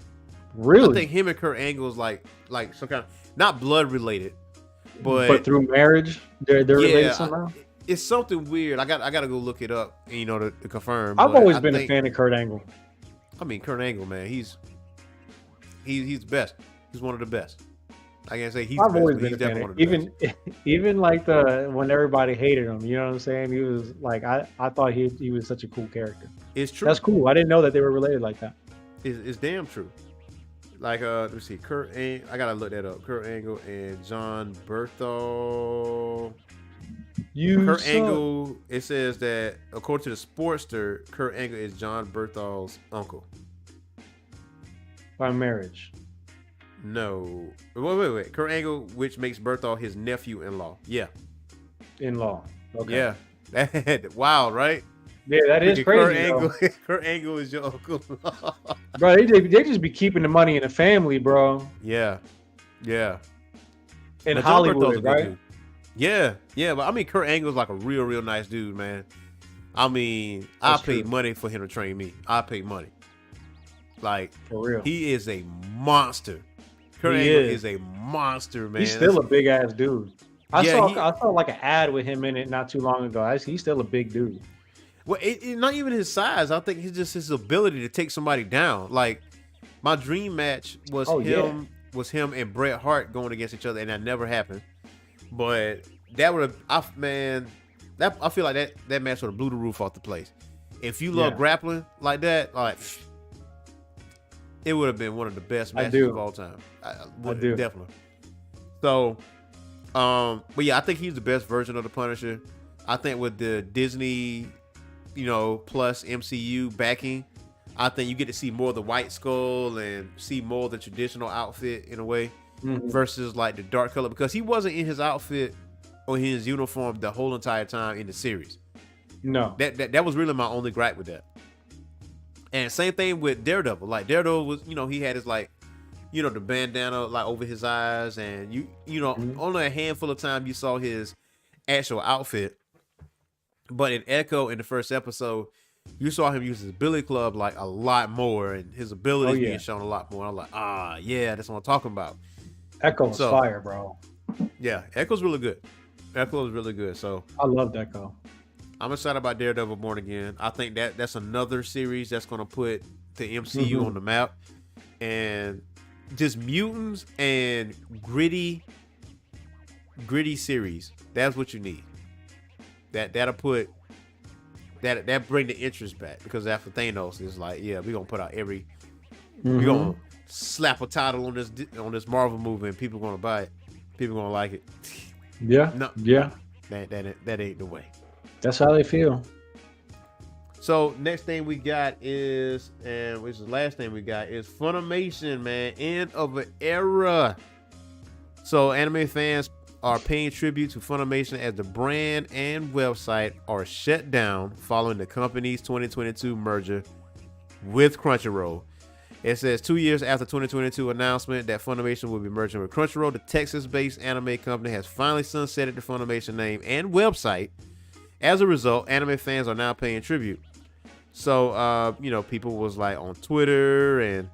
Really? I think him and Kurt Angle is like some kind of not blood related, but through marriage, they're related somehow. It's something weird. I got to go look it up, you know, to confirm. I've always been a fan of Kurt Angle. I mean, Kurt Angle, man, he's the best. He's one of the best. I can't say he's. I've the best, always but been he's a fan. definitely one of the best. Even like when everybody hated him, you know what I'm saying? He was like, I thought he was such a cool character. It's true. That's cool. I didn't know that they were related like that. It's damn true. Like, let's see, I gotta look that up. Kurt Angle and John Berthel. Kurt Angle. It says that according to the Sportster, Kurt Angle is John Berthel's uncle. By marriage. No. Wait. Kurt Angle, which makes Berthel his nephew-in-law. Yeah. In-law. Okay. Yeah. Wild, right? Yeah, that is crazy. Kurt Angle is your uncle. Bro, they just be keeping the money in the family, bro. Yeah. In But Hollywood, right? Dude. Yeah. But I mean, Kurt Angle's like a real nice dude, man. I mean, I paid money for him to train me. I paid money. Like, for real. He is a monster. Kurt Angle is a monster, man. He's still a big ass dude. I saw like an ad with him in it not too long ago. He's still a big dude. Well, not even his size. I think it's just his ability to take somebody down. Like, my dream match was him and Bret Hart going against each other, and that never happened. But that would have, I feel like that match would have blew the roof off the place. If you love grappling like that, like, it would have been one of the best matches of all time. I do. Definitely. So, but yeah, I think he's the best version of the Punisher. I think with the Disney, plus MCU backing, I think you get to see more of the White Skull and see more of the traditional outfit in a way, versus like the dark color, because he wasn't in his outfit or his uniform the whole entire time in the series. No, that was really my only gripe with that. And same thing with Daredevil. Like, Daredevil was, he had his like, the bandana like over his eyes, and only a handful of times you saw his actual outfit. But in Echo, in the first episode, you saw him use his billy club like a lot more, and his abilities being shown a lot more. I'm like, that's what I'm talking about. Echo's fire, bro. Yeah, Echo's really good. Echo is really good. So I love Echo. I'm excited about Daredevil Born Again. I think that's another series that's going to put the MCU on the map, and just mutants and gritty series. That's what you need. That'll put that bring the interest back, because after Thanos, it's like, we're gonna put out we're gonna slap a title on this Marvel movie, and people are gonna buy it. People are gonna like it. Yeah. No, Yeah. that ain't the way. That's how they feel. So next thing we got is, and which is the last thing we got is Funimation, man. End of an era. So anime fans are paying tribute to Funimation as the brand and website are shut down following the company's 2022 merger with Crunchyroll. It says 2 years after 2022 announcement that Funimation will be merging with Crunchyroll, the Texas-based anime company has finally sunsetted the Funimation name and website. As a result, anime fans are now paying tribute. So, people was like on Twitter and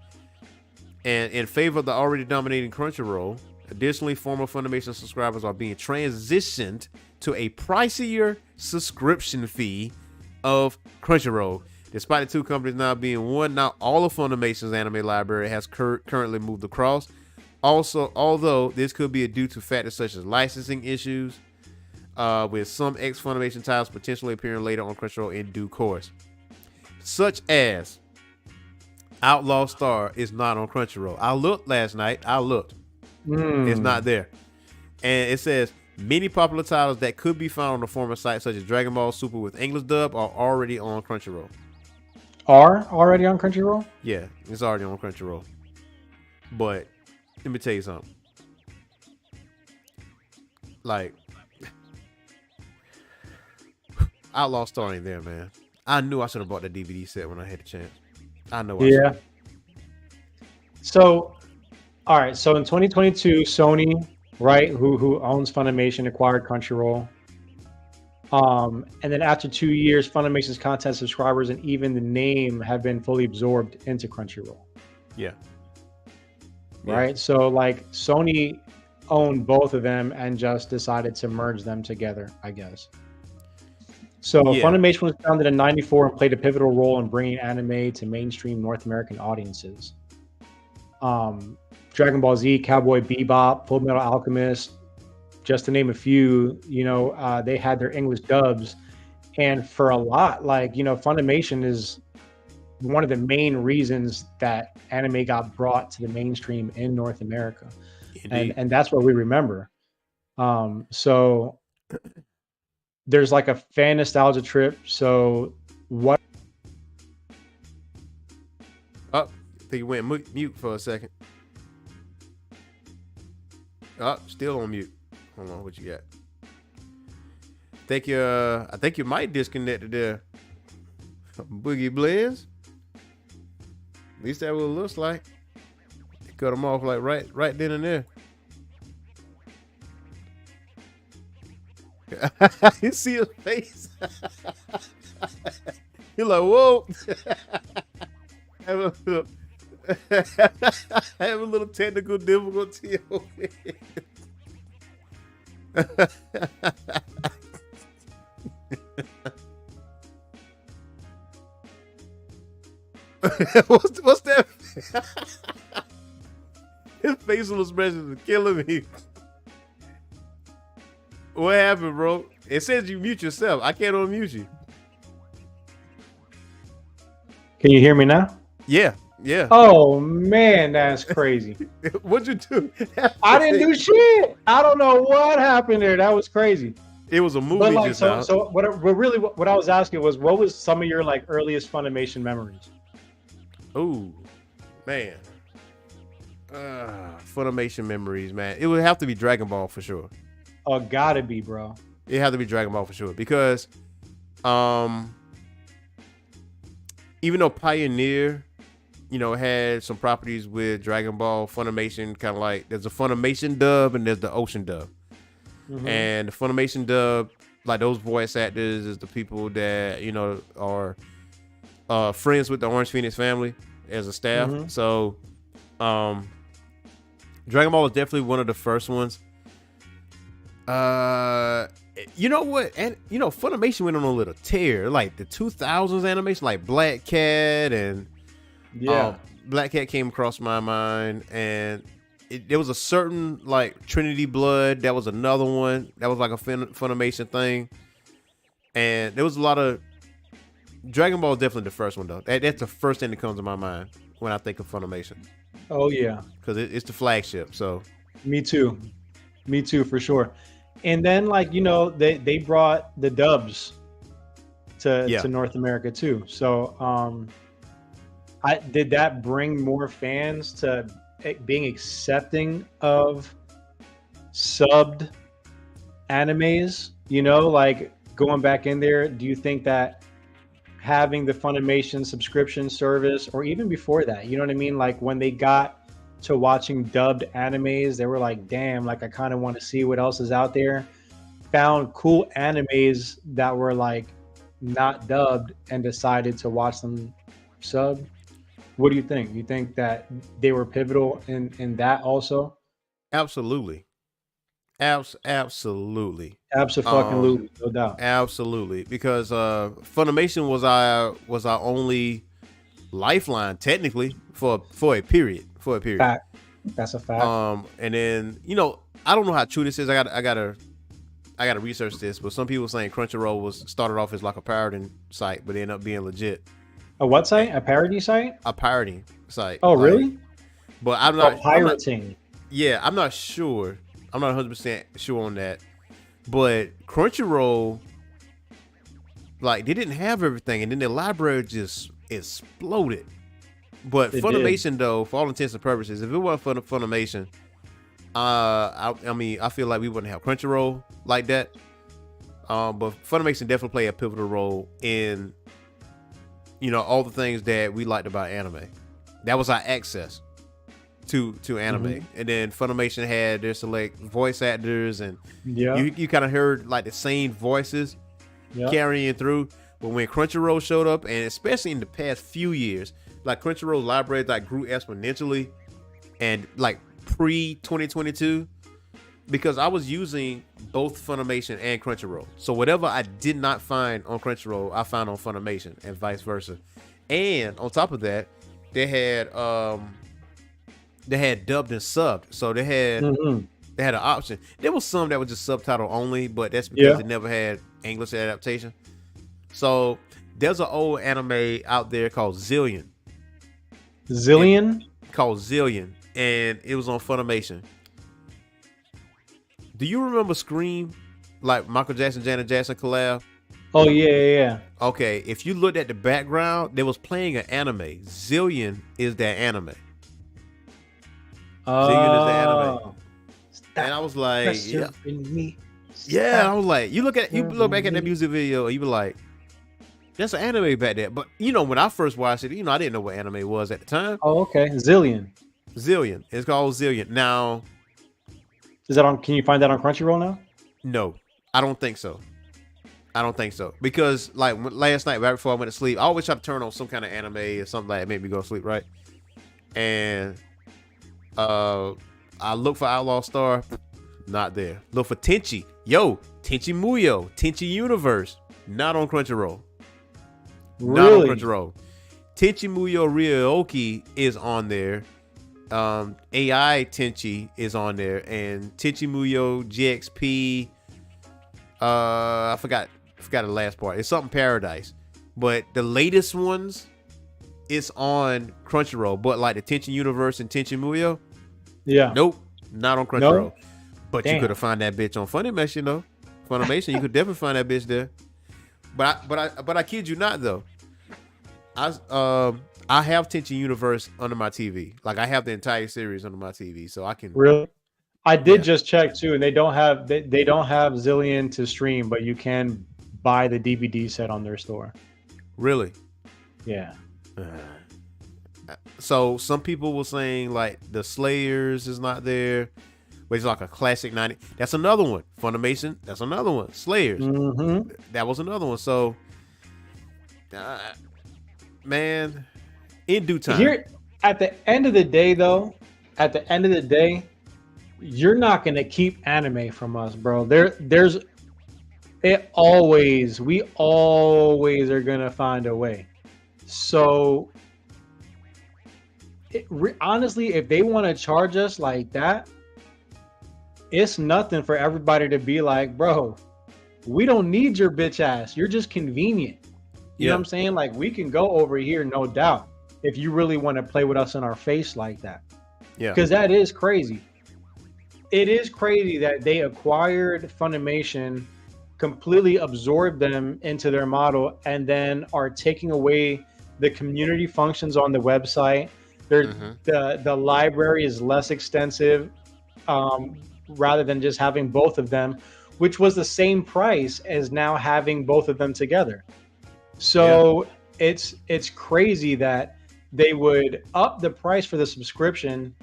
in favor of the already dominating Crunchyroll. Additionally, former Funimation subscribers are being transitioned to a pricier subscription fee of Crunchyroll. Despite the two companies now being one, not all of Funimation's anime library has currently moved across. Also, although this could be due to factors such as licensing issues, with some ex-Funimation titles potentially appearing later on Crunchyroll in due course. Such as Outlaw Star is not on Crunchyroll. I looked last night. It's not there. And it says many popular titles that could be found on the former site, such as Dragon Ball Super with English dub, are already on Crunchyroll. Are already on Crunchyroll? Yeah, it's already on Crunchyroll. But let me tell you something. Like, Outlaw Star ain't there, man. I knew I should have bought the DVD set when I had the chance. I know. Yeah. So, all right. So in 2022, Sony, right, who owns Funimation, acquired Crunchyroll. And then after 2 years, Funimation's content subscribers and even the name have been fully absorbed into Crunchyroll. Yeah. Right. So like Sony owned both of them and just decided to merge them together, I guess. So Funimation was founded in '94 and played a pivotal role in bringing anime to mainstream North American audiences. Dragon Ball Z, Cowboy Bebop, Full Metal Alchemist, just to name a few, they had their English dubs. And for a lot, Funimation is one of the main reasons that anime got brought to the mainstream in North America. And that's what we remember. So there's like a fan nostalgia trip. So what? Oh, I think you went mute for a second. Oh, still on mute. Hold on, what you got? I think you might disconnected there. Boogie Blizz. At least that's what it looks like. They cut them off like right then and there. You see his face. You're like, whoa. I have a little technical difficulty over here. What's that? His facial expressions are killing me. What happened, bro? It says you mute yourself. I can't unmute you. Can you hear me now? Yeah. Oh man, that's crazy. What'd you do? I didn't do shit. I don't know what happened there. That was crazy. It was a movie just now. So what I was asking was, what was some of your earliest Funimation memories? Oh, man. Funimation memories, man. It would have to be Dragon Ball for sure. Oh, gotta be, bro. It had to be Dragon Ball for sure because, even though Pioneer, had some properties with Dragon Ball, Funimation kind of like there's a Funimation dub and there's the Ocean dub, and the Funimation dub, like those voice actors, is the people that are friends with the Orange Phoenix family as a staff. So, Dragon Ball was definitely one of the first ones. You know what? And Funimation went on a little tear, like the 2000s animation, like Black Cat and Black Cat came across my mind, and there was a certain Trinity Blood. That was another one that was like a Funimation thing, and there was a lot of Dragon Ball. Definitely the first one though. That's the first thing that comes to my mind when I think of Funimation. Oh yeah, because it's the flagship. So me too for sure. And then like, you know, they brought the dubs Yeah. to North America too. So I did that bring more fans to being accepting of subbed animes, you know, like going back in there. Do you think that having the Funimation subscription service, or even before that, you know what I mean, like when they got to watching dubbed animes, they were like, damn, like I kind of want to see what else is out there, found cool animes that were like not dubbed and decided to watch them sub? What do you think? You think that they were pivotal in that also? Absolutely. Absolutely. Absolutely, no doubt. Absolutely. Because Funimation was our only lifeline technically for a period. For a period. Fact. That's a fact. And then, you know, I don't know how true this is. I gotta research this, but some people saying Crunchyroll was started off as like a pirating site, but ended up being legit. A what site? A parody site? A pirating site. Oh, like, really? But I'm not pirating. I'm not sure. I'm not 100% sure on that. But Crunchyroll, like, they didn't have everything, and then their library just exploded. But Funimation, though, for all intents and purposes, if it wasn't for the Funimation, I mean, I feel like we wouldn't have Crunchyroll like that. But Funimation definitely played a pivotal role in, you know, all the things that we liked about anime. That was our access to anime. And then Funimation had their select voice actors, and you kind of heard like the same voices carrying through. But when Crunchyroll showed up, and especially in the past few years, like Crunchyroll libraries like grew exponentially, and like pre 2022, because I was using both Funimation and Crunchyroll. So whatever I did not find on Crunchyroll, I found on Funimation, and vice versa. And on top of that, they had dubbed and subbed. So they had an option. There was some that was just subtitle only, but that's because they never had English adaptation. So there's an old anime out there called Zillion. Called Zillion, and it was on Funimation. Do you remember Scream? Like Michael Jackson, Janet Jackson collab? Oh, yeah. Okay, if you looked at the background, they was playing an anime. Zillion is that anime. Zillion is the anime. And I was like, I was like, you look back at that music video, and you be like, that's an anime back there. But you know, when I first watched it, you know, I didn't know what anime was at the time. Oh, okay. Zillion. It's called Zillion. Now, is that on? Can you find that on Crunchyroll now? No, I don't think so. Because like last night, right before I went to sleep, I always try to turn on some kind of anime or something like that made me go to sleep, right? And I look for Outlaw Star, not there. Look for Tenchi. Tenchi Muyo, Tenchi Universe, not on Crunchyroll. Really? Not on Crunchyroll. Tenchi Muyo Ryoki is on there. AI Tenchi is on there, and Tenchi Muyo GXP. I forgot the last part. It's something Paradise, but the latest ones, it's on Crunchyroll. But like the Tenchi Universe and Tenchi Muyo, nope, not on Crunchyroll. No? But you could have found that bitch on Funimation, you know. Funimation, you could definitely find that bitch there. But I kid you not though. I have Tenchi Universe under my TV. Like I have the entire series under my TV, so I can. Really? I did just check too, and they don't have Zillion to stream, but you can buy the DVD set on their store. Really? Yeah. So some people were saying like the Slayers is not there, but it's like a classic 90. That's another one. Funimation. That's another one. Slayers. That was another one. So, man, in due time. Here, at the end of the day, though, you're not gonna keep anime from us, bro. We always are gonna find a way. So honestly, if they want to charge us like that, it's nothing for everybody to be like, bro, we don't need your bitch ass. You're just convenient. You know what I'm saying? Like, we can go over here, no doubt, if you really want to play with us in our face like that. Yeah. Because that is crazy. it is crazy that they acquired Funimation, completely absorbed them into their model, and then are taking away the community functions on the website. The library is less extensive, rather than just having both of them, which was the same price as now having both of them together. So it's crazy that they would up the price for the subscription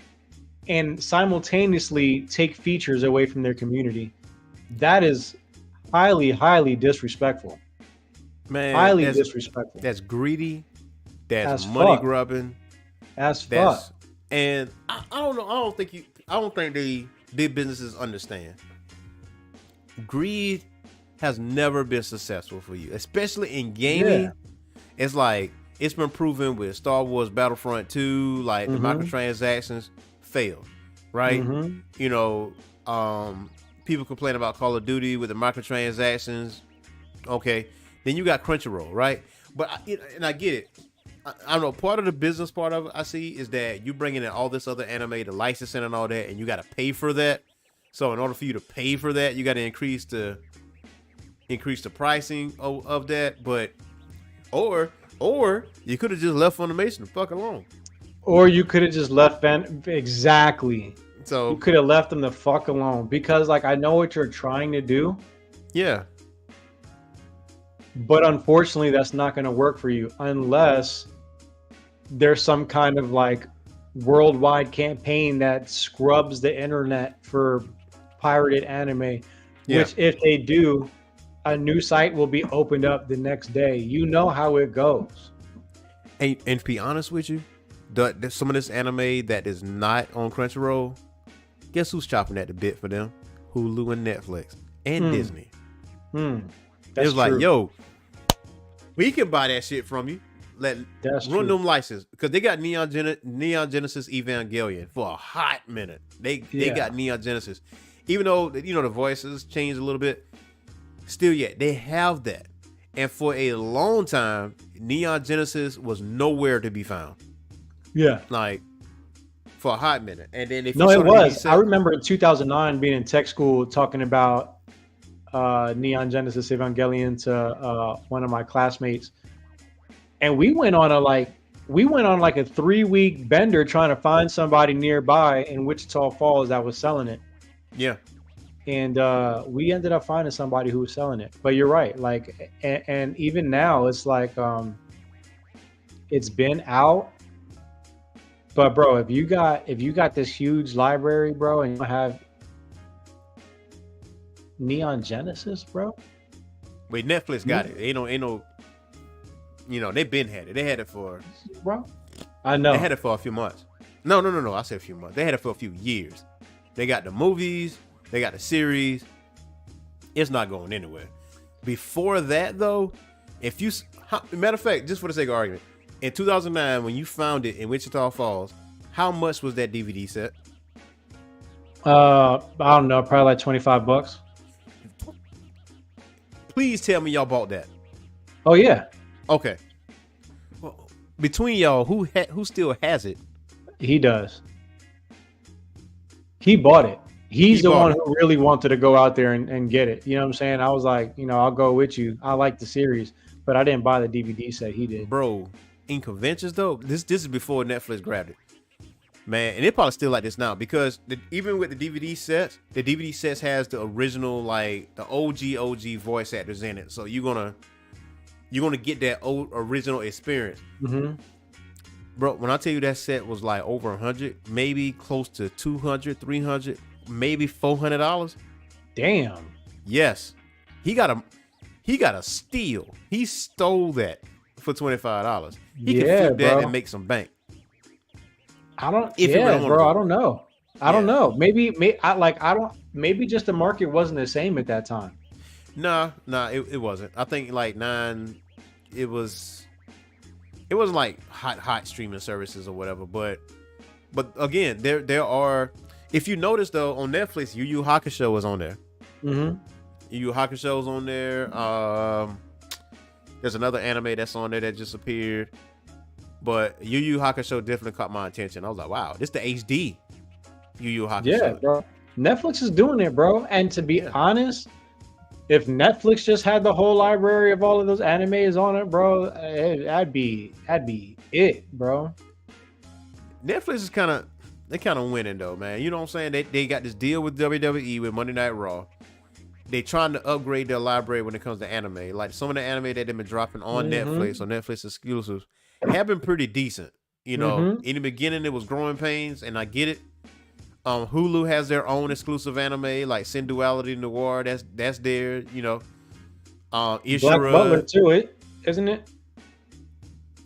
and simultaneously take features away from their community. That is highly disrespectful. Man, Highly disrespectful. That's greedy. That's As money fuck. grubbing. As fuck. And I don't know. I don't think they big businesses understand. Greed has never been successful for you, especially in gaming. Yeah. It's like it's been proven with Star Wars Battlefront 2, like the microtransactions failed, right? You know, people complain about Call of Duty with the microtransactions. Okay, then you got Crunchyroll, right? But I get it. I don't know. Part of the business part of it I see is that you bringing in all this other anime, the licensing and all that, and you got to pay for that. So in order for you to pay for that, you got to increase the pricing of that. But or you could have just left Funimation the fuck alone. Or you could have just left exactly. So you could have left them the fuck alone, because like I know what you're trying to do. Yeah. But unfortunately, that's not going to work for you unless there's some kind of like worldwide campaign that scrubs the internet for pirated anime. Yeah. Which, if they do, a new site will be opened up the next day. You know how it goes. And to be honest with you, some of this anime that is not on Crunchyroll, guess who's chopping at the bit for them? Hulu and Netflix and Disney. It's like, yo, we can buy that shit from you. Run them license, because they got Neon Genesis Evangelion for a hot minute. They got Neon Genesis, even though the voices changed a little bit. Still, yet they have that, and for a long time, Neon Genesis was nowhere to be found. Yeah, like for a hot minute, and then if it was. I remember in 2009 being in tech school talking about Neon Genesis Evangelion to one of my classmates, and we went on like a 3-week bender trying to find somebody nearby in Wichita Falls that was selling it. Yeah, and we ended up finding somebody who was selling it. But you're right, like, and even now it's like it's been out. But bro, if you got this huge library, bro, and you have Neon Genesis, bro. Wait, Netflix got it. Ain't no. They've been had it. They had it for. Bro, I know. They had it for a few months. No. I said a few months. They had it for a few years. They got the movies. They got the series. It's not going anywhere. Before that, though, matter of fact, just for the sake of argument, in 2009, when you found it in Wichita Falls, how much was that DVD set? I don't know, probably like $25. Please tell me y'all bought that. Oh yeah. Okay. Well, between y'all, who still has it? He does. He bought it. He's the one who really wanted to go out there and get it. You know what I'm saying? I was like, I'll go with you. I like the series, but I didn't buy the DVD set. He did. Bro, in conventions though, this is before Netflix grabbed it. Man, and it probably still like this now, because even with the DVD sets has the original, like the OG voice actors in it. So you're gonna get that old original experience. Bro, when I tell you that set was like over 100, maybe close to 200, 300, maybe $400. Damn. Yes, he got a steal. He stole that for $25. He can flip that and make some bank. I don't know. I don't know. Maybe just the market wasn't the same at that time. Nah, it wasn't. I think like it wasn't like hot streaming services or whatever. But again, there are. If you notice though, on Netflix, Yu Yu Hakusho is on there. Yu Yu Hakusho is on there. There's another anime that's on there that just appeared. But Yu Yu Hakusho definitely caught my attention. I was like, wow, this is the HD Yu Yu Hakusho. Yeah, bro. Netflix is doing it, bro. And to be honest, if Netflix just had the whole library of all of those animes on it, bro, that'd be it, bro. Netflix is kind of winning though, man. You know what I'm saying? They got this deal with WWE with Monday Night Raw. They trying to upgrade their library when it comes to anime. Like some of the anime that they've been dropping on Netflix or Netflix exclusives have been pretty decent. You know, in the beginning it was growing pains, and I get it. Hulu has their own exclusive anime like Sensuality Noir. That's there. You know, Ishura. Black Butler too, isn't it?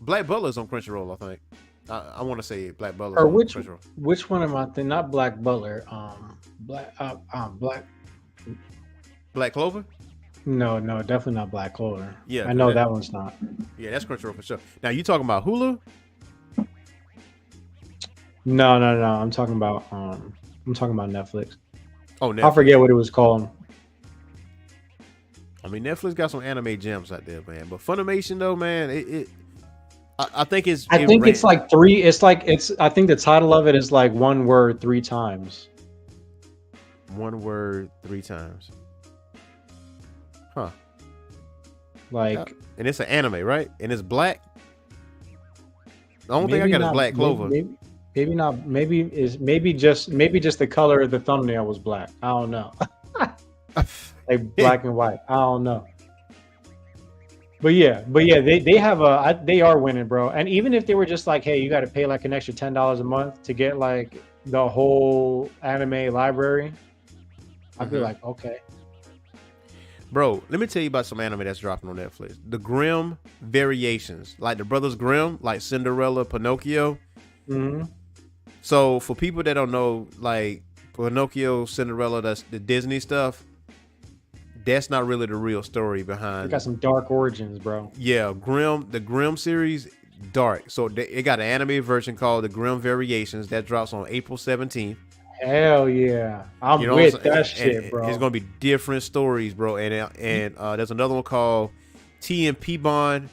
Black Butler's on Crunchyroll, I think. I want to say Black Butler. Or which one am I thinking? Not Black Butler. Black Clover. No, definitely not Black Clover. Yeah, I know that one's not. Yeah, that's Crunchyroll for sure. Now you talking about Hulu? No. I'm talking about Netflix. Oh, Netflix. I forget what it was called. I mean, Netflix got some anime gems out there, man. But Funimation, though, man, I think it's. I think it's like three. It's like it's. I think the title of it is like one word 3 times. One word 3 times. Huh. Like, and it's an anime, right? And it's black. The only thing I got is Black Clover. Maybe not. Maybe just the color of the thumbnail was black. I don't know. Like black and white. I don't know. But yeah, they have they are winning, bro. And even if they were just like, hey, you got to pay like an extra $10 a month to get like the whole anime library, I'd be like, okay. Bro, let me tell you about some anime that's dropping on Netflix. The Grimm variations, like the Brothers Grimm, like Cinderella, Pinocchio. So for people that don't know, like Pinocchio, Cinderella, that's the Disney stuff. That's not really the real story behind. It got some dark origins, bro. Yeah, the Grimm series, dark. So it got an anime version called the Grimm Variations that drops on April 17th. Hell yeah, I'm with that shit, bro. It's gonna be different stories, bro. And there's another one called T&P Bond,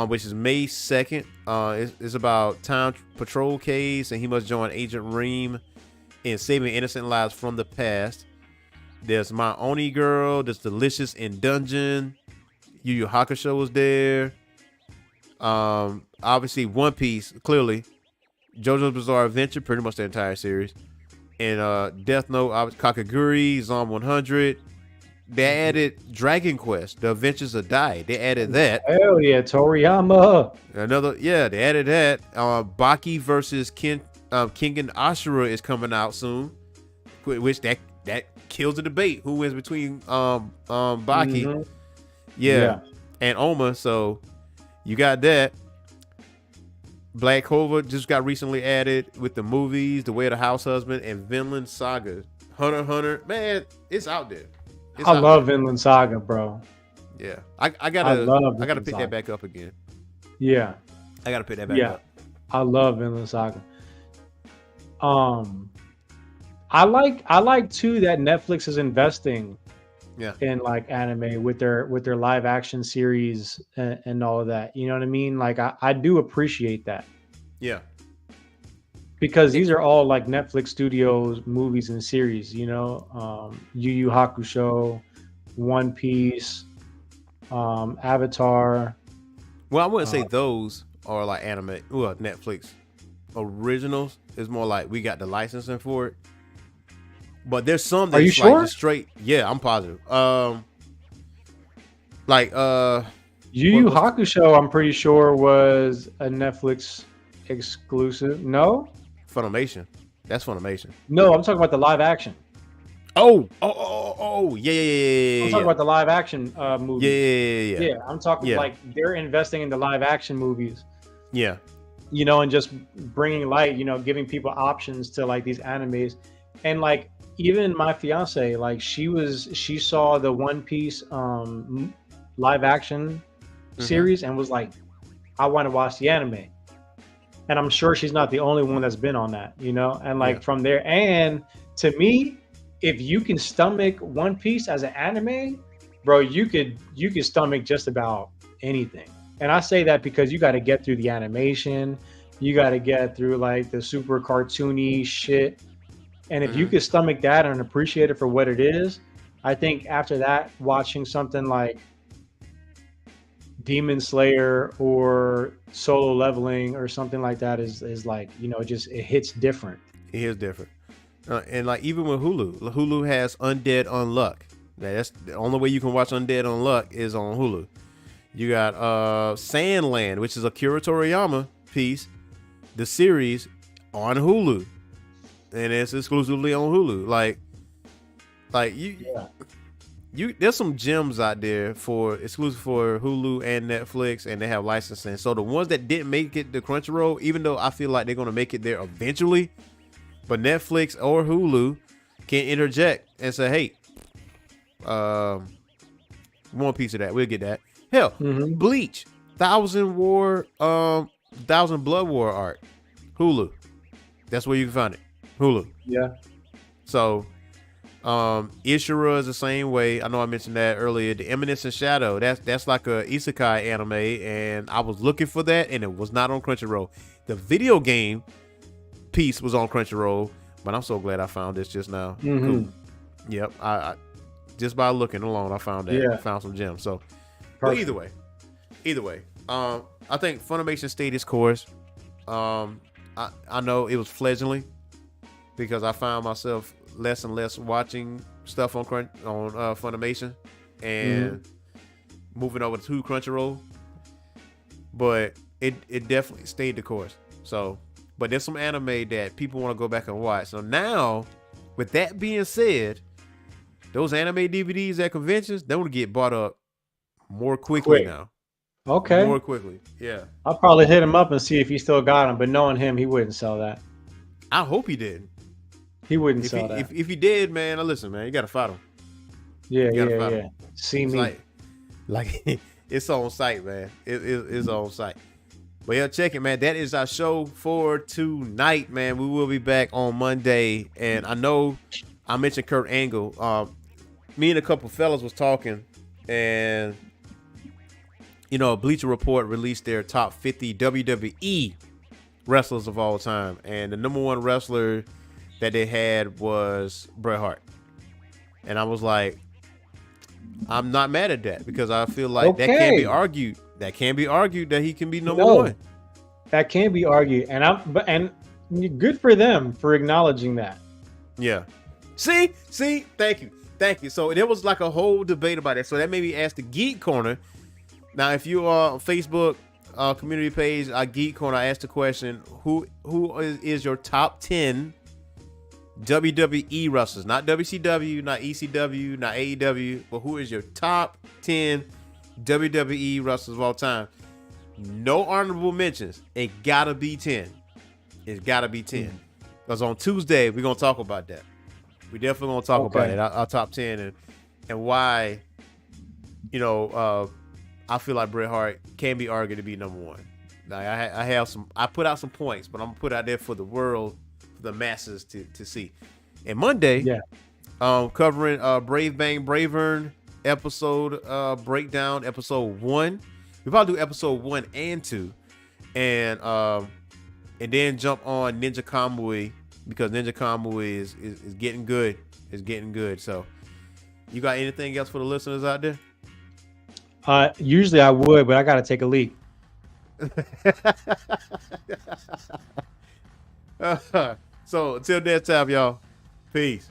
which is May 2nd. It's about time patrol case, and he must join Agent Reem in saving innocent lives from the past. There's My Oni Girl. There's Delicious in Dungeon. Yu Yu Hakusho was there. Obviously One Piece, clearly. JoJo's Bizarre Adventure, pretty much the entire series. And Death Note, Kakaguri, Zom 100. They added Dragon Quest, The Adventures of Dai. They added that. Hell yeah, Toriyama. They added that. Baki versus King and Ashura is coming out soon, which that kills the debate. Who wins between Baki? Yeah, and Oma. So you got that. Black Clover just got recently added with the movies, The Way of the House Husband, and Vinland Saga. Hunter x Hunter, man, it's out there. I love Vinland Saga, bro. Yeah, I gotta pick that back up again. Yeah, I gotta pick that back up. I love Vinland Saga. I like too that Netflix is investing in like anime with their live action series and all of that. You know what I mean? Like I do appreciate that. Yeah. Because these are all like Netflix Studios movies and series, you know, Yu Yu Hakusho, One Piece, Avatar. Well, I wouldn't say those are like anime. Well, Netflix originals. It's more like we got the licensing for it. But there's some that's Are you like sure? just straight. Yeah, I'm positive. Yu Yu Hakusho, I'm pretty sure was a Netflix exclusive. No? Funimation. That's Funimation. No, I'm talking about the live action. Yeah. I'm talking about the live action movies. Yeah. I'm talking like they're investing in the live action movies. Yeah. You know, and just bringing light, you know, giving people options to like these animes. And like even my fiance, like she saw the One Piece live action series and was like, I want to watch the anime. And I'm sure she's not the only one that's been on that, you know? And like from there, and to me, if you can stomach One Piece as an anime, bro, you could stomach just about anything. And I say that because you got to get through the animation, you got to get through like the super cartoony shit. And if you could stomach that and appreciate it for what it is, I think after that, watching something like Demon Slayer or Solo Leveling or something like that is like, you know, it hits different. It is different. And like even with Hulu has Undead Unluck. That's the only way you can watch Undead Unluck is on Hulu. You got Sandland, which is a Akira Toriyama piece, the series on Hulu, and it's exclusively on Hulu. Like you, there's some gems out there for exclusive for Hulu and Netflix, and they have licensing. So the ones that didn't make it to Crunchyroll, even though I feel like they're gonna make it there eventually, but Netflix or Hulu can interject and say, hey, one piece of that, we'll get that. Hell, Bleach, Thousand Blood War art, Hulu. That's where you can find it. Hulu. Yeah. So, Ishura is the same way. I know I mentioned that earlier. The Eminence and Shadow. That's like a isekai anime, and I was looking for that, and it was not on Crunchyroll. The video game piece was on Crunchyroll, but I'm so glad I found this just now. Cool. Yep. I just by looking alone, I found that. Yeah. Found some gems. So. But either way, I think Funimation stayed its course. I know it was fledgling because I found myself less and less watching stuff on Funimation and moving over to Crunchyroll. But it definitely stayed the course. So, but there's some anime that people want to go back and watch. So now, with that being said, those anime DVDs at conventions, they want to get bought up more quickly now. Okay. More quickly. Yeah. I'll probably hit him up and see if he still got them, but knowing him, he wouldn't sell that. I hope he did. He wouldn't sell that. If he did, man, listen, man, you got to fight him. Yeah. See it's me. Like it's on site, man. It's on site. But yeah, check it, man. That is our show for tonight, man. We will be back on Monday. And I know I mentioned Kurt Angle. Me and a couple fellas was talking, and you know, Bleacher Report released their top 50 WWE wrestlers of all time, and the number one wrestler that they had was Bret Hart. And I was like, I'm not mad at that because I feel like that can be argued. That can be argued that he can be number one. That can be argued, and good for them for acknowledging that. Yeah. See, thank you. So there was like a whole debate about it. So that made me ask the Geek Corner. Now, if you are on Facebook community page, Geek Corner, I asked the question: Who is your top 10 WWE wrestlers? Not WCW, not ECW, not AEW, but who is your top 10 WWE wrestlers of all time? No honorable mentions. It gotta be 10. It's gotta be 10. Because on Tuesday we're gonna talk about that. We definitely gonna talk about it. Our top 10 and why, you know, I feel like Bret Hart can be argued to be number one. Like I put out some points, but I'm gonna put out there for the world, for the masses to see. And Monday, covering Brave Bang Bravern episode breakdown, episode 1. We probably do episode 1 and 2, and then jump on Ninja Kamui because Ninja Kamui is getting good. It's getting good. So, you got anything else for the listeners out there? Usually I would, but I got to take a leak. So until next time, y'all. Peace.